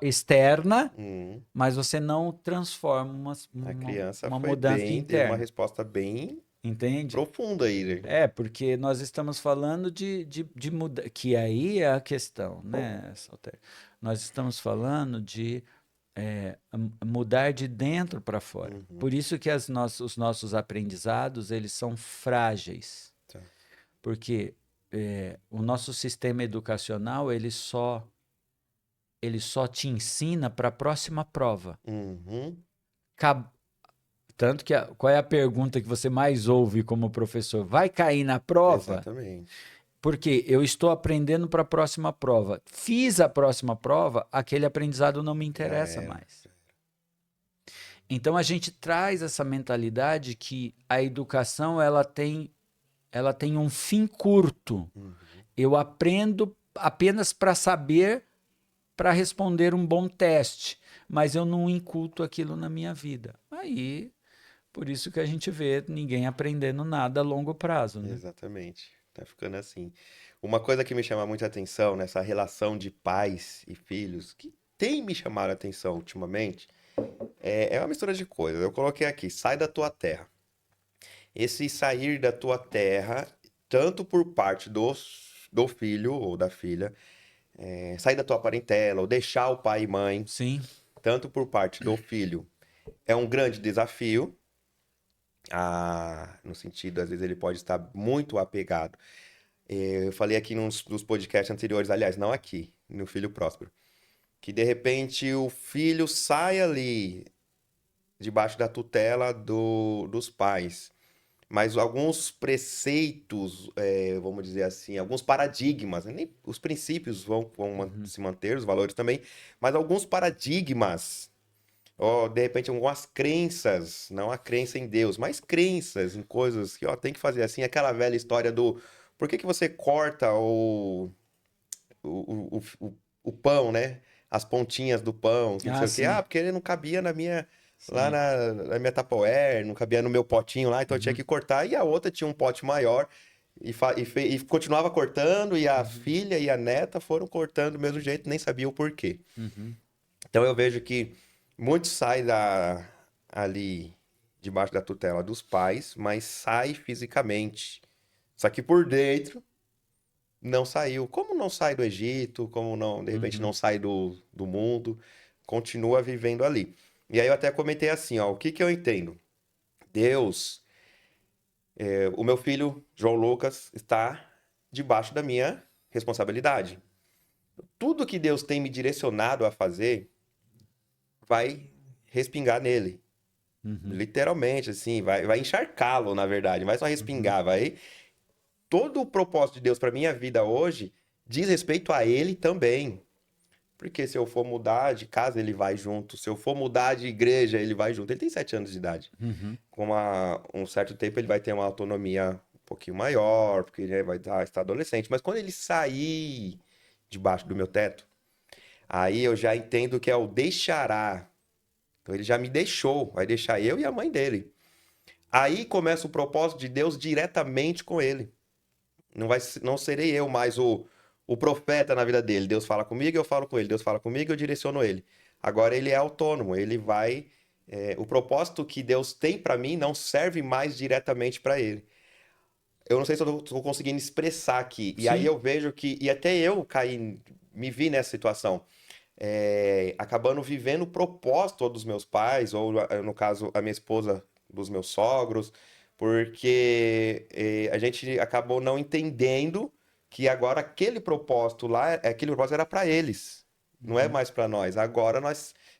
externa, Uhum. mas você não transforma A criança uma foi mudança bem, deu uma interna. resposta bem Entende? profunda aí, né? Porque nós estamos falando de mudar, que aí é a questão, né, Salter? Nós estamos falando de mudar de dentro para fora. Uhum. Por isso que os nossos aprendizados, eles são frágeis. Tá. Porque o nosso sistema educacional, ele só te ensina para a próxima prova. Uhum. Tanto que qual é a pergunta que você mais ouve como professor? Vai cair na prova? Exatamente. Porque eu estou aprendendo para a próxima prova. Fiz a próxima prova, aquele aprendizado não me Já interessa era. mais. Então a gente traz essa mentalidade que a educação ela tem um fim curto. Uhum. Eu aprendo apenas para saber, para responder um bom teste, mas eu não inculto aquilo na minha vida. Aí Por isso que a gente vê ninguém aprendendo nada a longo prazo, né? Exatamente. Tá ficando assim. Uma coisa que me chama muita atenção nessa relação de pais e filhos, que tem me chamado a atenção ultimamente, é uma mistura de coisas. Eu coloquei aqui, sai da tua terra. Esse sair da tua terra, tanto por parte do filho ou da filha, sair da tua parentela, ou deixar o pai e mãe, Sim. tanto por parte do filho, é um grande desafio. No sentido, às vezes ele pode estar muito apegado. Eu falei aqui nos podcasts anteriores, aliás, não aqui, no Filho Próspero, que de repente o filho sai ali debaixo da tutela dos pais. Mas alguns preceitos, vamos dizer assim, alguns paradigmas, né? Nem os princípios vão Uhum. se manter, os valores também, mas alguns paradigmas, ó, de repente algumas crenças, não a crença em Deus, mas crenças em coisas que, ó, tem que fazer assim, aquela velha história do por que que você corta o pão, né? As pontinhas do pão, que não Ah, sei o quê. Ah, sim. porque ele não cabia lá Sim. na minha Tupperware, não cabia no meu potinho lá, então eu tinha Uhum. que cortar. E a outra tinha um pote maior e continuava cortando, e a Uhum. filha e a neta foram cortando do mesmo jeito, nem sabia o porquê. Uhum. Então eu vejo que muitos saem ali debaixo da tutela dos pais, mas sai fisicamente. Só que por dentro não saiu. Como não sai do Egito, como não, de repente não Uhum. sai do mundo, continua vivendo ali. E aí eu até comentei assim, ó, o que que eu entendo? Deus, o meu filho, João Lucas, está debaixo da minha responsabilidade. Tudo que Deus tem me direcionado a fazer vai respingar nele. Uhum. Literalmente, assim, vai encharcá-lo, na verdade, não vai só Uhum. respingar, vai. Todo o propósito de Deus para minha vida hoje diz respeito a ele também. Porque se eu for mudar de casa, ele vai junto. Se eu for mudar de igreja, ele vai junto. Ele tem 7 anos de idade. Uhum. Com um certo tempo, ele vai ter uma autonomia um pouquinho maior, porque ele vai estar adolescente. Mas quando ele sair debaixo do meu teto, aí eu já entendo que é o deixará. Então ele já me deixou, vai deixar eu e a mãe dele. Aí começa o propósito de Deus diretamente com ele. Não serei eu mais o profeta na vida dele. Deus fala comigo, eu falo com ele. Deus fala comigo, eu direciono ele. Agora ele é autônomo, ele vai. O propósito que Deus tem para mim não serve mais diretamente para ele. Eu não sei se eu estou conseguindo expressar aqui. E aí Sim. eu vejo que, e até eu caí, me vi nessa situação, acabando vivendo o propósito dos meus pais, ou no caso, a minha esposa, dos meus sogros, porque a gente acabou não entendendo que agora aquele propósito lá, aquele propósito era para eles, não é Uhum. mais para nós. Agora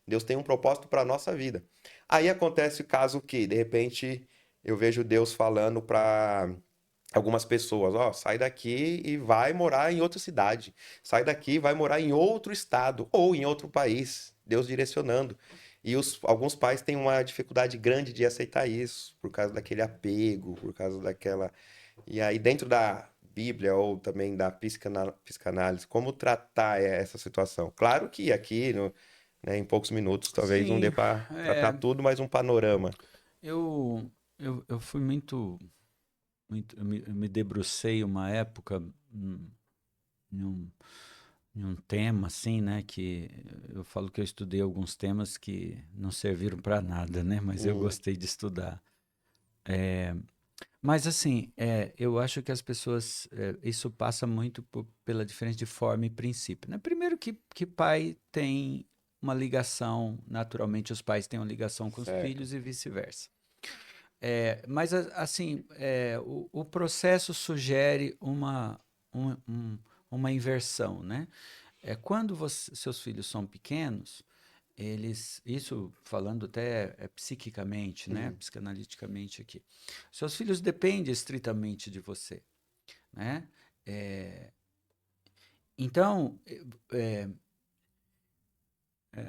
Deus tem um propósito para nossa vida. Aí acontece o caso que, de repente, eu vejo Deus falando para algumas pessoas, ó, sai daqui e vai morar em outra cidade. Sai daqui e vai morar em outro estado ou em outro país. Deus direcionando. E alguns pais têm uma dificuldade grande de aceitar isso, por causa daquele apego, por causa daquela. E aí, dentro da Bíblia ou também da psicanálise, como tratar essa situação? Claro que aqui, né, em poucos minutos, talvez não dê Sim. para tratar É, tudo, mas um panorama. eu fui eu me debrucei uma época em um, em um tema assim, né, que eu falo que eu estudei alguns temas que não serviram para nada, né, mas eu Hum, gostei de estudar. Mas assim, eu acho que as pessoas, isso passa muito pela diferença de forma e princípio, né? Primeiro que pai tem uma ligação, naturalmente os pais têm uma ligação com os certo. filhos e vice-versa. Mas assim, o processo sugere um- um- uma inversão, né? Quando seus filhos são pequenos, isso falando até psiquicamente, né? Hum, Psicanaliticamente aqui, seus filhos dependem estritamente de você, né? É, então,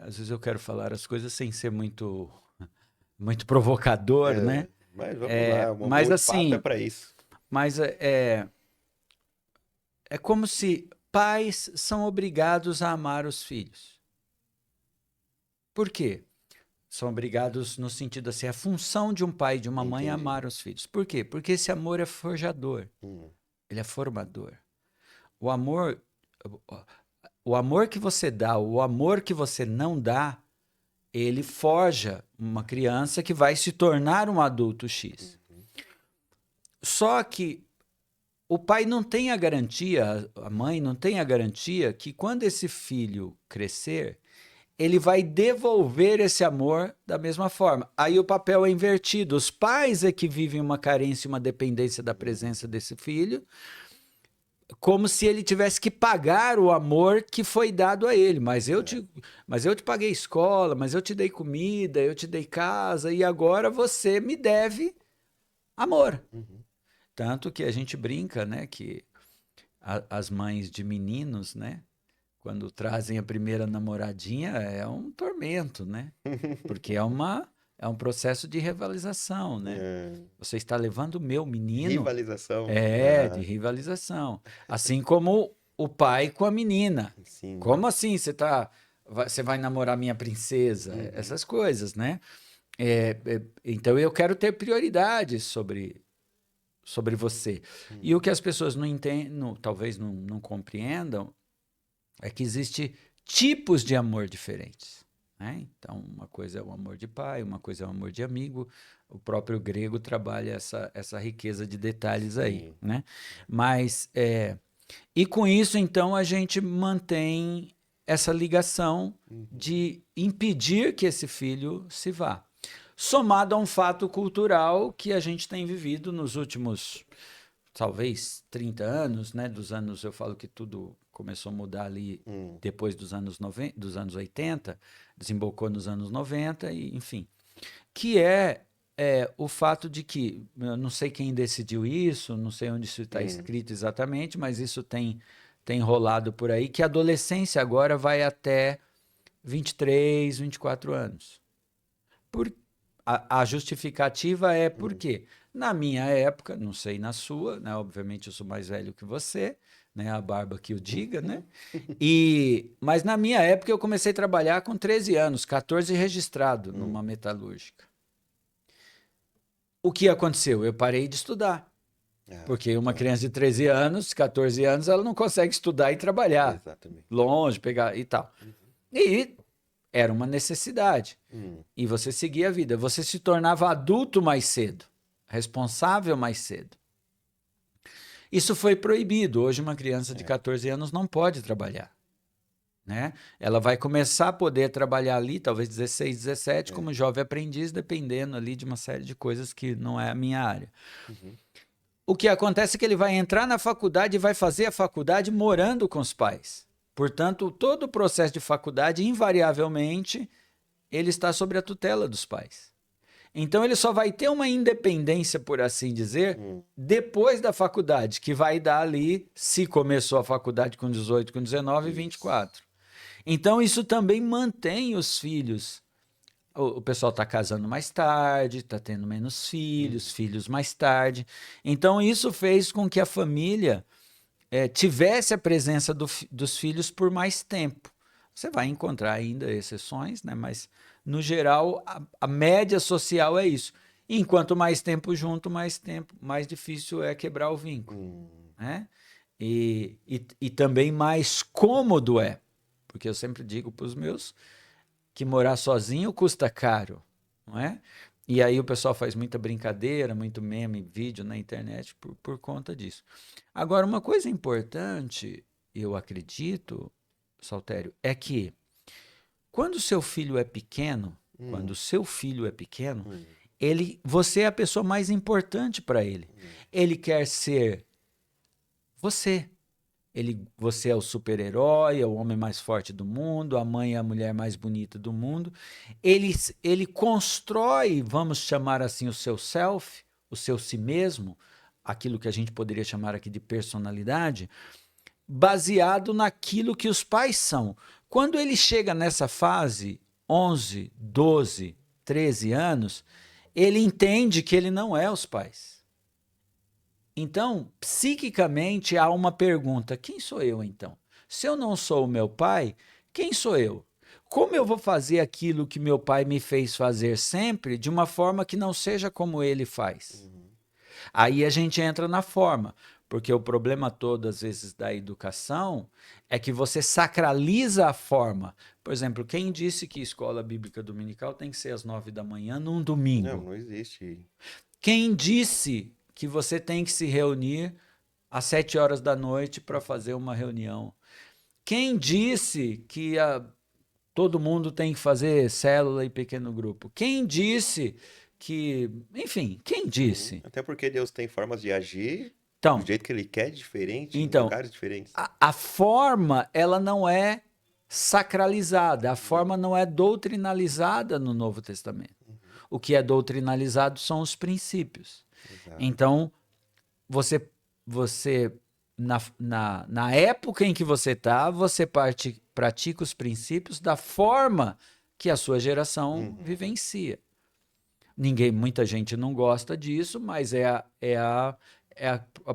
às vezes eu quero falar as coisas sem ser muito provocador, né? mas vamos lá, o Mas espaço é assim, para isso. mas é como se pais são obrigados a amar os filhos. Por quê? São obrigados no sentido assim, a função de um pai e de uma mãe é Entendi. amar os filhos. Por quê? Porque esse amor é forjador, Hum, ele é formador. O amor, o amor que você dá, o amor que você não dá, ele forja uma criança que vai se tornar um adulto X. uhum. Só que o pai não tem a garantia, a mãe não tem a garantia que quando esse filho crescer, ele vai devolver esse amor da mesma forma. Aí o papel é invertido. Os pais é que vivem uma carência, uma dependência da presença desse filho, como se ele tivesse que pagar o amor que foi dado a ele. É. Mas eu te paguei escola, mas eu te dei comida, eu te dei casa, e agora você me deve amor. Uhum. Tanto que a gente brinca, né, que as mães de meninos, né, quando trazem a primeira namoradinha, é um tormento, né? Porque é um processo de rivalização, né? É. Você está levando o meu menino, Rivalização. de Ah, rivalização. Assim como o pai com a menina. sim. Como assim você vai namorar minha princesa? Uhum. Essas coisas, né? Então eu quero ter prioridade sobre você. E o Uhum. que as pessoas não entendem, talvez não compreendam, é que existe tipos de amor diferentes. Né? Então, uma coisa é o amor de pai, uma coisa é o amor de amigo. O próprio grego trabalha essa riqueza de detalhes aí. Sim. Né? Mas, e com isso, então, a gente mantém essa ligação Uhum. de impedir que esse filho se vá. Somado a um fato cultural que a gente tem vivido nos últimos talvez 30 anos, né? Dos anos, eu falo que tudo começou a mudar ali Hum. depois dos anos 90, dos anos 80, desembocou nos anos 90 e enfim, que o fato de que, eu não sei quem decidiu isso, não sei onde isso está Hum. escrito exatamente, mas isso tem rolado por aí, que a adolescência agora vai até 23, 24 anos. Por, a justificativa é Hum. porque, na minha época, não sei na sua, né? Obviamente eu sou mais velho que você, né? A barba que o diga, né? Uhum. Mas na minha época eu comecei a trabalhar com 13 anos, 14 registrado numa Hum. metalúrgica. O que aconteceu? Eu parei de estudar. Ah, Porque uma tá. criança de 13 anos, 14 anos, ela não consegue estudar e trabalhar Exatamente. longe, pegar e tal. Uhum. E era uma necessidade. Hum. E você seguia a vida. Você se tornava adulto mais cedo, responsável mais cedo. Isso foi proibido. Hoje, uma criança de É. 14 anos não pode trabalhar. Né? Ela vai começar a poder trabalhar ali, talvez 16, 17, É. como jovem aprendiz, dependendo ali de uma série de coisas que não é a minha área. Uhum. O que acontece é que ele vai entrar na faculdade e vai fazer a faculdade morando com os pais. Portanto, todo o processo de faculdade, invariavelmente, ele está sob a tutela dos pais. Então ele só vai ter uma independência, por assim dizer, Hum. depois da faculdade, que vai dar ali, se começou a faculdade com 18, com 19 e Isso. 24. Então isso também mantém os filhos. O pessoal está casando mais tarde, está tendo menos filhos, Uhum. filhos mais tarde. Então isso fez com que a família tivesse a presença dos filhos por mais tempo. Você vai encontrar ainda exceções, né? Mas no geral a média social é isso. E enquanto mais tempo junto, mais difícil é quebrar o vínculo, Hum. né? E também mais cômodo é, porque eu sempre digo para os meus que morar sozinho custa caro, não é? E aí o pessoal faz muita brincadeira, muito meme, vídeo na internet por conta disso. Agora, uma coisa importante, eu acredito, Saltério, é que quando o seu filho é pequeno, quando o Hum. seu filho é pequeno, Hum. você é a pessoa mais importante para ele. Hum. Ele quer ser você. Você é o super-herói, é o homem mais forte do mundo, a mãe é a mulher mais bonita do mundo. Ele constrói, vamos chamar assim, o seu self, o seu si mesmo, aquilo que a gente poderia chamar aqui de personalidade, baseado naquilo que os pais são. Quando ele chega nessa fase, 11, 12, 13 anos, ele entende que ele não é os pais. Então, psiquicamente, há uma pergunta: quem sou eu então? Se eu não sou o meu pai, quem sou eu? como eu vou fazer aquilo que meu pai me fez fazer sempre de uma forma que não seja como ele faz? Aí a gente entra na forma, porque o problema todo, às vezes, da educação é que você sacraliza a forma. Por exemplo, quem disse que escola bíblica dominical tem que ser às 9 da manhã num domingo? Não existe. Quem disse que você tem que se reunir às 7 horas da noite para fazer uma reunião? Quem disse que todo mundo tem que fazer célula e pequeno grupo? Quem disse que... Enfim, quem disse? Até porque Deus tem formas de agir do Então, jeito que ele quer, diferente, em então lugares diferentes. a forma, ela não é sacralizada, a forma não é doutrinalizada no Novo Testamento. O que é doutrinalizado são os princípios. Exato. Então, você na época em que você está, você pratica os princípios da forma que a sua geração vivencia. Muita gente não gosta disso, mas é a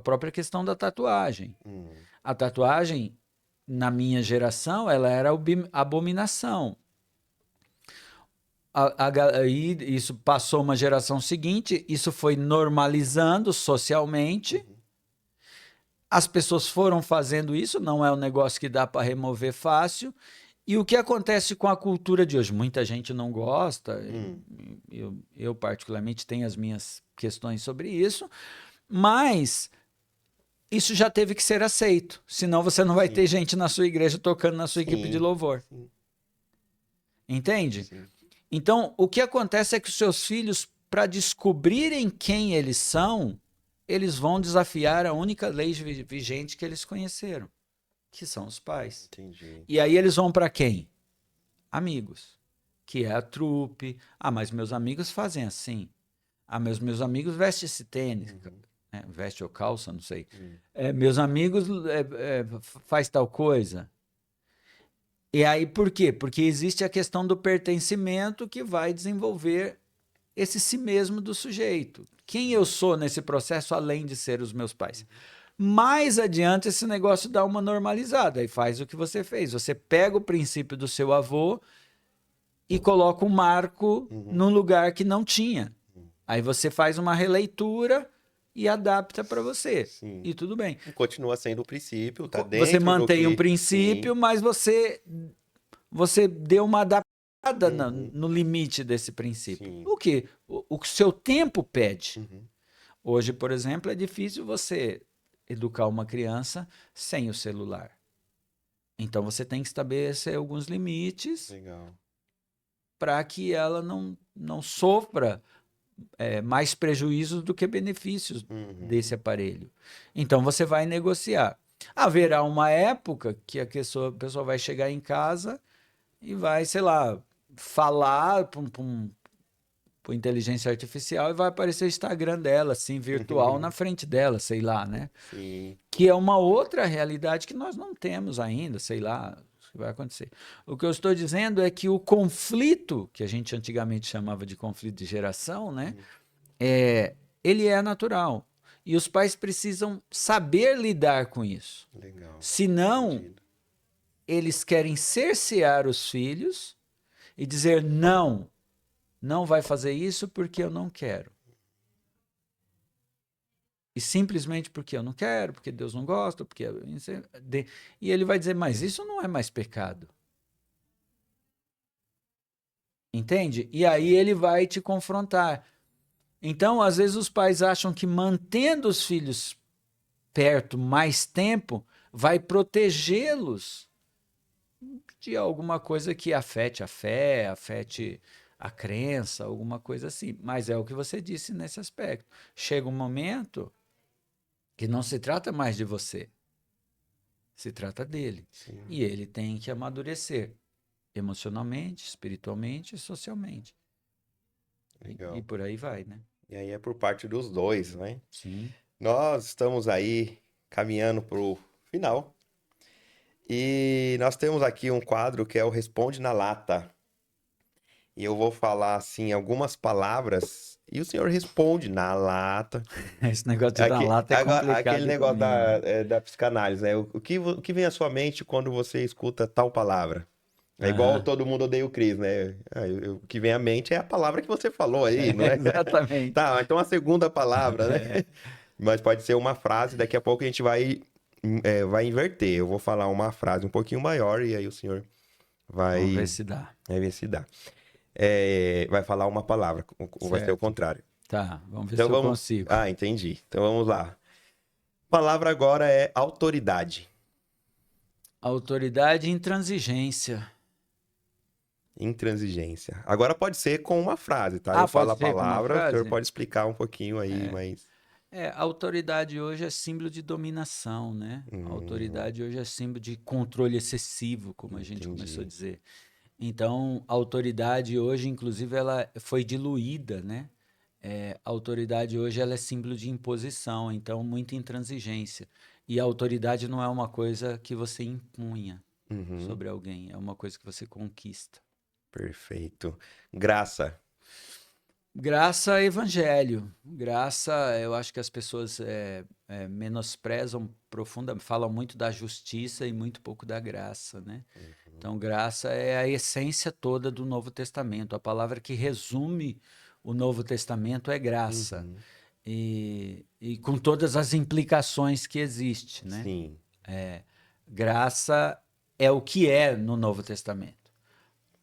própria questão da tatuagem. A tatuagem, na minha geração, ela era abominação. Aí isso passou uma geração seguinte, isso foi normalizando socialmente. As pessoas foram fazendo isso, não é um negócio que dá para remover fácil. E o que acontece com a cultura de hoje? Muita gente não gosta, eu particularmente tenho as minhas questões sobre isso, mas isso já teve que ser aceito, senão você não vai ter gente na sua igreja tocando na sua equipe de louvor. Entende? Sim. Então, o que acontece é que os seus filhos, para descobrirem quem eles são, eles vão desafiar a única lei vigente que eles conheceram, que são os pais. Entendi. E aí eles vão para quem? Amigos, que é a trupe. Ah, mas meus amigos fazem assim. Ah, meus amigos vestem esse tênis. Veste ou calça, não sei. Meus amigos faz tal coisa. E aí por quê? Porque existe a questão do pertencimento que vai desenvolver esse si mesmo do sujeito. Quem eu sou nesse processo, além de ser os meus pais? Mais adiante, esse negócio dá uma normalizada e faz o que você fez. Você pega o princípio do seu avô e coloca um marco num lugar que não tinha. Aí você faz uma releitura e adapta para você. Sim. E tudo bem. Continua sendo o princípio, tá dentro Você mantém do um princípio, mas você deu uma adaptada no limite desse princípio. Sim. O que o seu tempo pede. Hoje, por exemplo, é difícil você educar uma criança sem o celular. Então você tem que estabelecer alguns limites para que ela não sofra mais prejuízos do que benefícios desse aparelho. Então você vai negociar. Haverá uma época que a pessoa vai chegar em casa e vai, sei lá, falar por inteligência artificial e vai aparecer o Instagram dela, assim, virtual, na frente dela, sei lá, né? Sim. Que é uma outra realidade que nós não temos ainda, sei lá, o que vai acontecer. O que eu estou dizendo é que o conflito, que a gente antigamente chamava de conflito de geração, né? Ele é natural. E os pais precisam saber lidar com isso. Legal. Senão, eles querem cercear os filhos e dizer não vai fazer isso porque eu não quero. E simplesmente porque eu não quero, porque Deus não gosta, porque... E ele vai dizer, mas isso não é mais pecado. Entende? E aí ele vai te confrontar. Então, às vezes os pais acham que mantendo os filhos perto mais tempo vai protegê-los de alguma coisa que afete a fé, afete a crença, alguma coisa assim. Mas é o que você disse nesse aspecto. Chega um momento que não se trata mais de você, se trata dele. Sim. E ele tem que amadurecer emocionalmente, espiritualmente e socialmente. Legal. E por aí vai, né? E aí é por parte dos dois, né? Sim. Nós estamos aí caminhando pro final. E nós temos aqui um quadro que é o Responde na Lata. E eu vou falar, assim, algumas palavras e o senhor responde na lata. Esse negócio de dar lata é complicado Aquele negócio comigo, né? da psicanálise, né? O que vem à sua mente quando você escuta tal palavra? É igual Aham. todo mundo odeia o Chris, né? O que vem à mente é a palavra que você falou aí, não é? Exatamente. Tá, então a segunda palavra, né? É, Mas pode ser uma frase, daqui a pouco a gente vai inverter. Eu vou falar uma frase um pouquinho maior e aí o senhor vamos ver vai, se dá. vai ver se dá. Vai falar uma palavra, ou vai ser o Certo. contrário. Tá, vamos ver Então se eu vamos. consigo. Ah, entendi. Então vamos lá. Palavra agora é autoridade. Autoridade e intransigência. Intransigência. Agora pode ser com uma frase, tá? Eu Ah, falo pode a ser com uma palavra, o senhor frase? pode explicar um pouquinho aí, mas. Autoridade hoje é símbolo de dominação, né? Hum, Autoridade hoje é símbolo de controle excessivo, como a gente começou a entendi. dizer. Então, a autoridade hoje, inclusive, ela foi diluída, né? A autoridade hoje ela é símbolo de imposição, então muita intransigência. E a autoridade não é uma coisa que você impunha Uhum, sobre alguém, é uma coisa que você conquista. perfeito. Graça. Graça é evangelho. Graça, eu acho que as pessoas menosprezam profundamente, falam muito da justiça e muito pouco da graça, né? Então, graça é a essência toda do Novo Testamento. A palavra que resume o Novo Testamento é graça. Uhum, E com todas as implicações que existe, né? sim, Graça é o que é no Novo Testamento.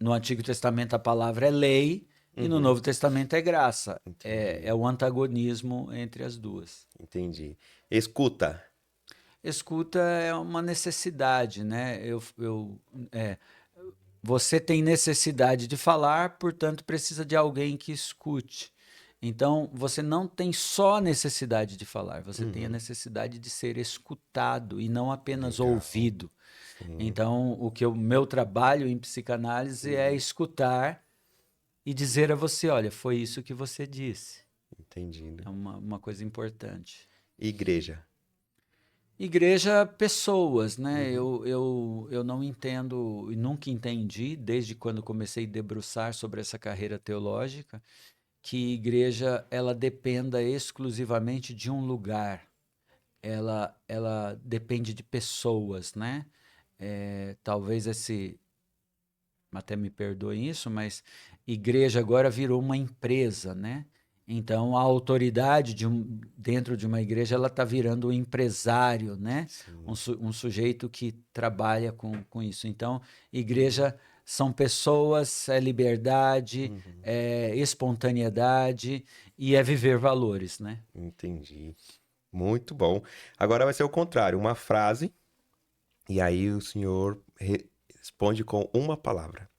No Antigo Testamento a palavra é lei e no uhum, Novo Testamento é graça. É entendi, o antagonismo entre as duas. entendi. Escuta. Escuta é uma necessidade, né? Você tem necessidade de falar, portanto precisa de alguém que escute. Então, você não tem só a necessidade de falar, você tem a Uhum, necessidade de ser escutado e não apenas legal. ouvido. Sim, Então, meu trabalho em psicanálise é uhum, escutar e dizer a você, olha, foi isso que você disse. entendido. É uma coisa importante. Igreja. Igreja, pessoas, né? Uhum, Eu não entendo e nunca entendi, desde quando comecei a debruçar sobre essa carreira teológica, que igreja ela dependa exclusivamente de um lugar. Ela depende de pessoas, né? Talvez até me perdoem isso, mas igreja agora virou uma empresa, né? Então a autoridade dentro de uma igreja ela está virando um empresário, né? sim. Um sujeito que trabalha com isso. Então Uhum, igreja são pessoas, é liberdade, uhum, é espontaneidade e é viver valores, né? entendi. Muito bom. Agora vai ser o contrário, uma frase, e aí o senhor responde com uma palavra.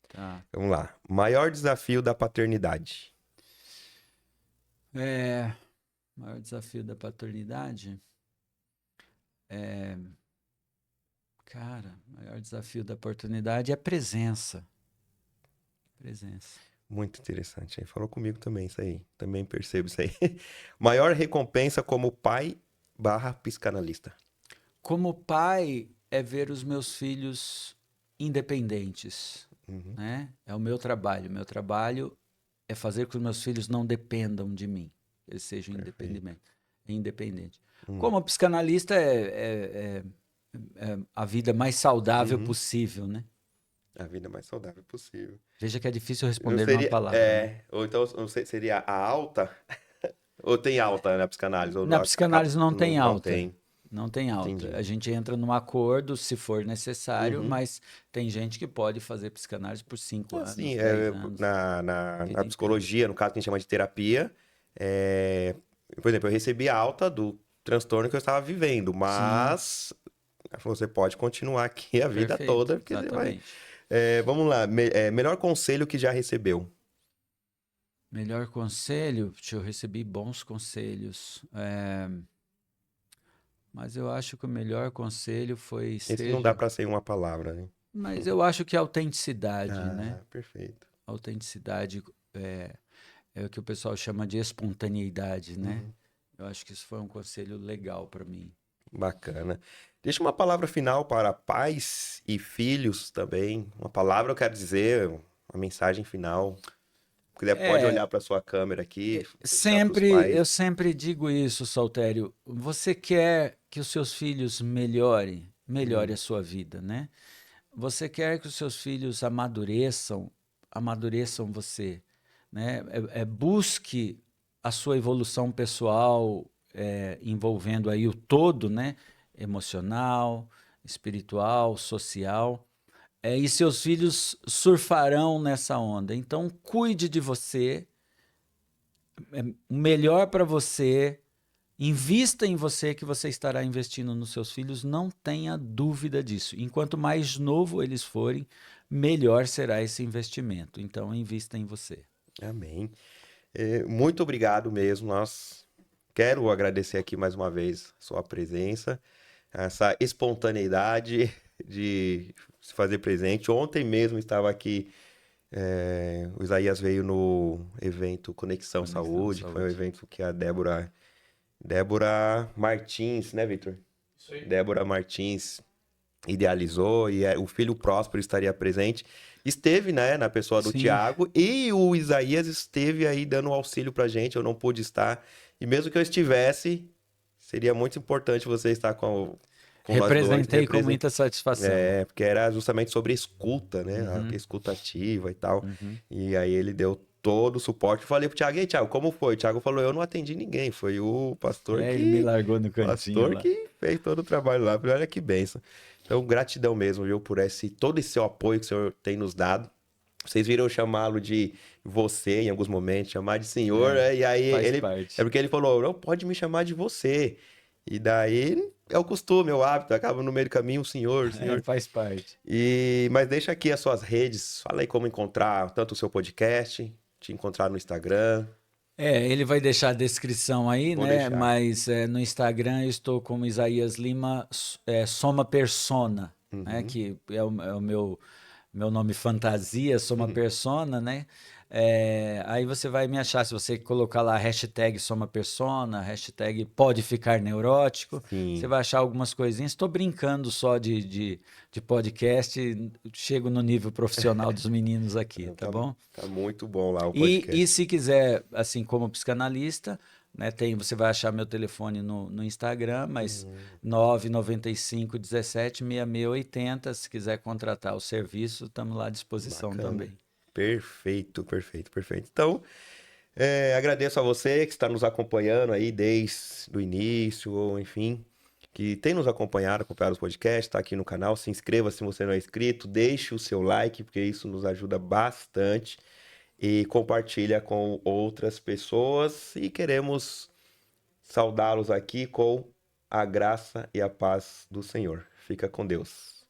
Tá. Vamos lá. Maior desafio da paternidade. É, o maior desafio da paternidade é, cara, o maior desafio da paternidade é presença. Presença. Muito interessante. Aí falou comigo também isso aí. Também percebo isso aí. Maior recompensa como pai barra psicanalista. Como pai, é ver os meus filhos independentes, Uhum, né? É o meu trabalho. Meu trabalho é fazer com que os meus filhos não dependam de mim, eles sejam perfeito. independentes. Hum, Como psicanalista, é a vida mais saudável uhum. possível, né? A vida mais saudável possível. Veja que é difícil Não responder numa seria. palavra, né? Ou então, não sei, seria a alta? Ou tem alta na psicanálise? Ou Na acaba. psicanálise não Não, tem não alta. tem. Não tem alta. A Entendi. gente entra num acordo se for necessário, Uhum. mas tem gente que pode fazer psicanálise por 5 Assim, anos, 10 anos, na, a na vida inteira. psicologia, no caso que a gente chama de terapia, é, por exemplo, eu recebi alta do transtorno que eu estava vivendo, Sim, mas você pode continuar aqui a vida perfeito, toda, porque você vai. exatamente. Vamos lá, melhor conselho que já recebeu. Melhor conselho, eu recebi bons conselhos, mas eu acho que o melhor conselho foi Esse não dá esteja. para ser uma palavra, né? Mas eu acho que a autenticidade, né? Ah, perfeito. Autenticidade é o que o pessoal chama de espontaneidade, né? Uhum, Eu acho que isso foi um conselho legal para mim. bacana. Deixa uma palavra final para pais e filhos também. Uma palavra, eu quero dizer, uma mensagem final. Se quiser, pode É, olhar para sua câmera aqui, deixar para os eu pais. sempre digo isso, Saltério. Você quer que os seus filhos melhorem, melhore Hum, a sua vida, né? você quer que os seus filhos amadureçam você, né? Busque a sua evolução pessoal, envolvendo aí o todo, né? Emocional, espiritual, social. E seus filhos surfarão nessa onda. Então, cuide de você, o melhor para você, invista em você que você estará investindo nos seus filhos, não tenha dúvida disso. Enquanto mais novo eles forem, melhor será esse investimento. Então, invista em você. Amém. Muito obrigado mesmo. Quero agradecer aqui mais uma vez a sua presença, essa espontaneidade de se fazer presente. Ontem mesmo estava aqui, o Isaías veio no evento Conexão Saúde, que foi um evento que a Débora Martins, né, Vitor? Isso aí. Débora Martins idealizou e o filho Próspero estaria presente. Esteve, né, na pessoa do Sim. Tiago, e o Isaías esteve aí dando auxílio pra gente, eu não pude estar. E mesmo que eu estivesse, seria muito importante você estar com nós dois. Representei com muita satisfação. Porque era justamente sobre escuta, né? Uhum. A escuta ativa e tal. Uhum. E aí ele deu todo o suporte. Eu falei pro Thiago, e aí, Thiago, como foi? O Thiago falou, eu não atendi ninguém, foi o pastor Ele me largou no cantinho pastor lá. que fez todo o trabalho lá. Eu falei, olha que bênção. Então, gratidão mesmo, viu, por todo esse seu apoio que o senhor tem nos dado. Vocês viram eu chamá-lo de você em alguns momentos, chamar de senhor, né? E aí faz ele. parte. É porque ele falou, não pode me chamar de você. E daí é o costume, é o hábito, acaba no meio do caminho, senhor. Faz parte. Mas deixa aqui as suas redes, fala aí como encontrar tanto o seu podcast, te encontrar no Instagram. Ele vai deixar a descrição aí, Vou né? deixar. Mas no Instagram eu estou como Isaías Lima, Soma Persona, né? Que é o meu nome fantasia, Soma Persona, né? Aí você vai me achar, se você colocar lá hashtag Soma Persona, hashtag pode ficar neurótico, Sim. você vai achar algumas coisinhas. Estou brincando só de podcast, chego no nível profissional dos meninos aqui, tá bom? Tá muito bom lá o podcast. E se quiser, assim como psicanalista, né, você vai achar meu telefone no Instagram, mas 995 17 6680. Se quiser contratar o serviço, estamos lá à disposição Bacana. também. Perfeito. Então, agradeço a você que está nos acompanhando aí desde o início, ou enfim, que tem nos acompanhado os podcasts, está aqui no canal. Se inscreva se você não é inscrito, deixe o seu like, porque isso nos ajuda bastante. E compartilha com outras pessoas. E queremos saudá-los aqui com a graça e a paz do Senhor. Fica com Deus.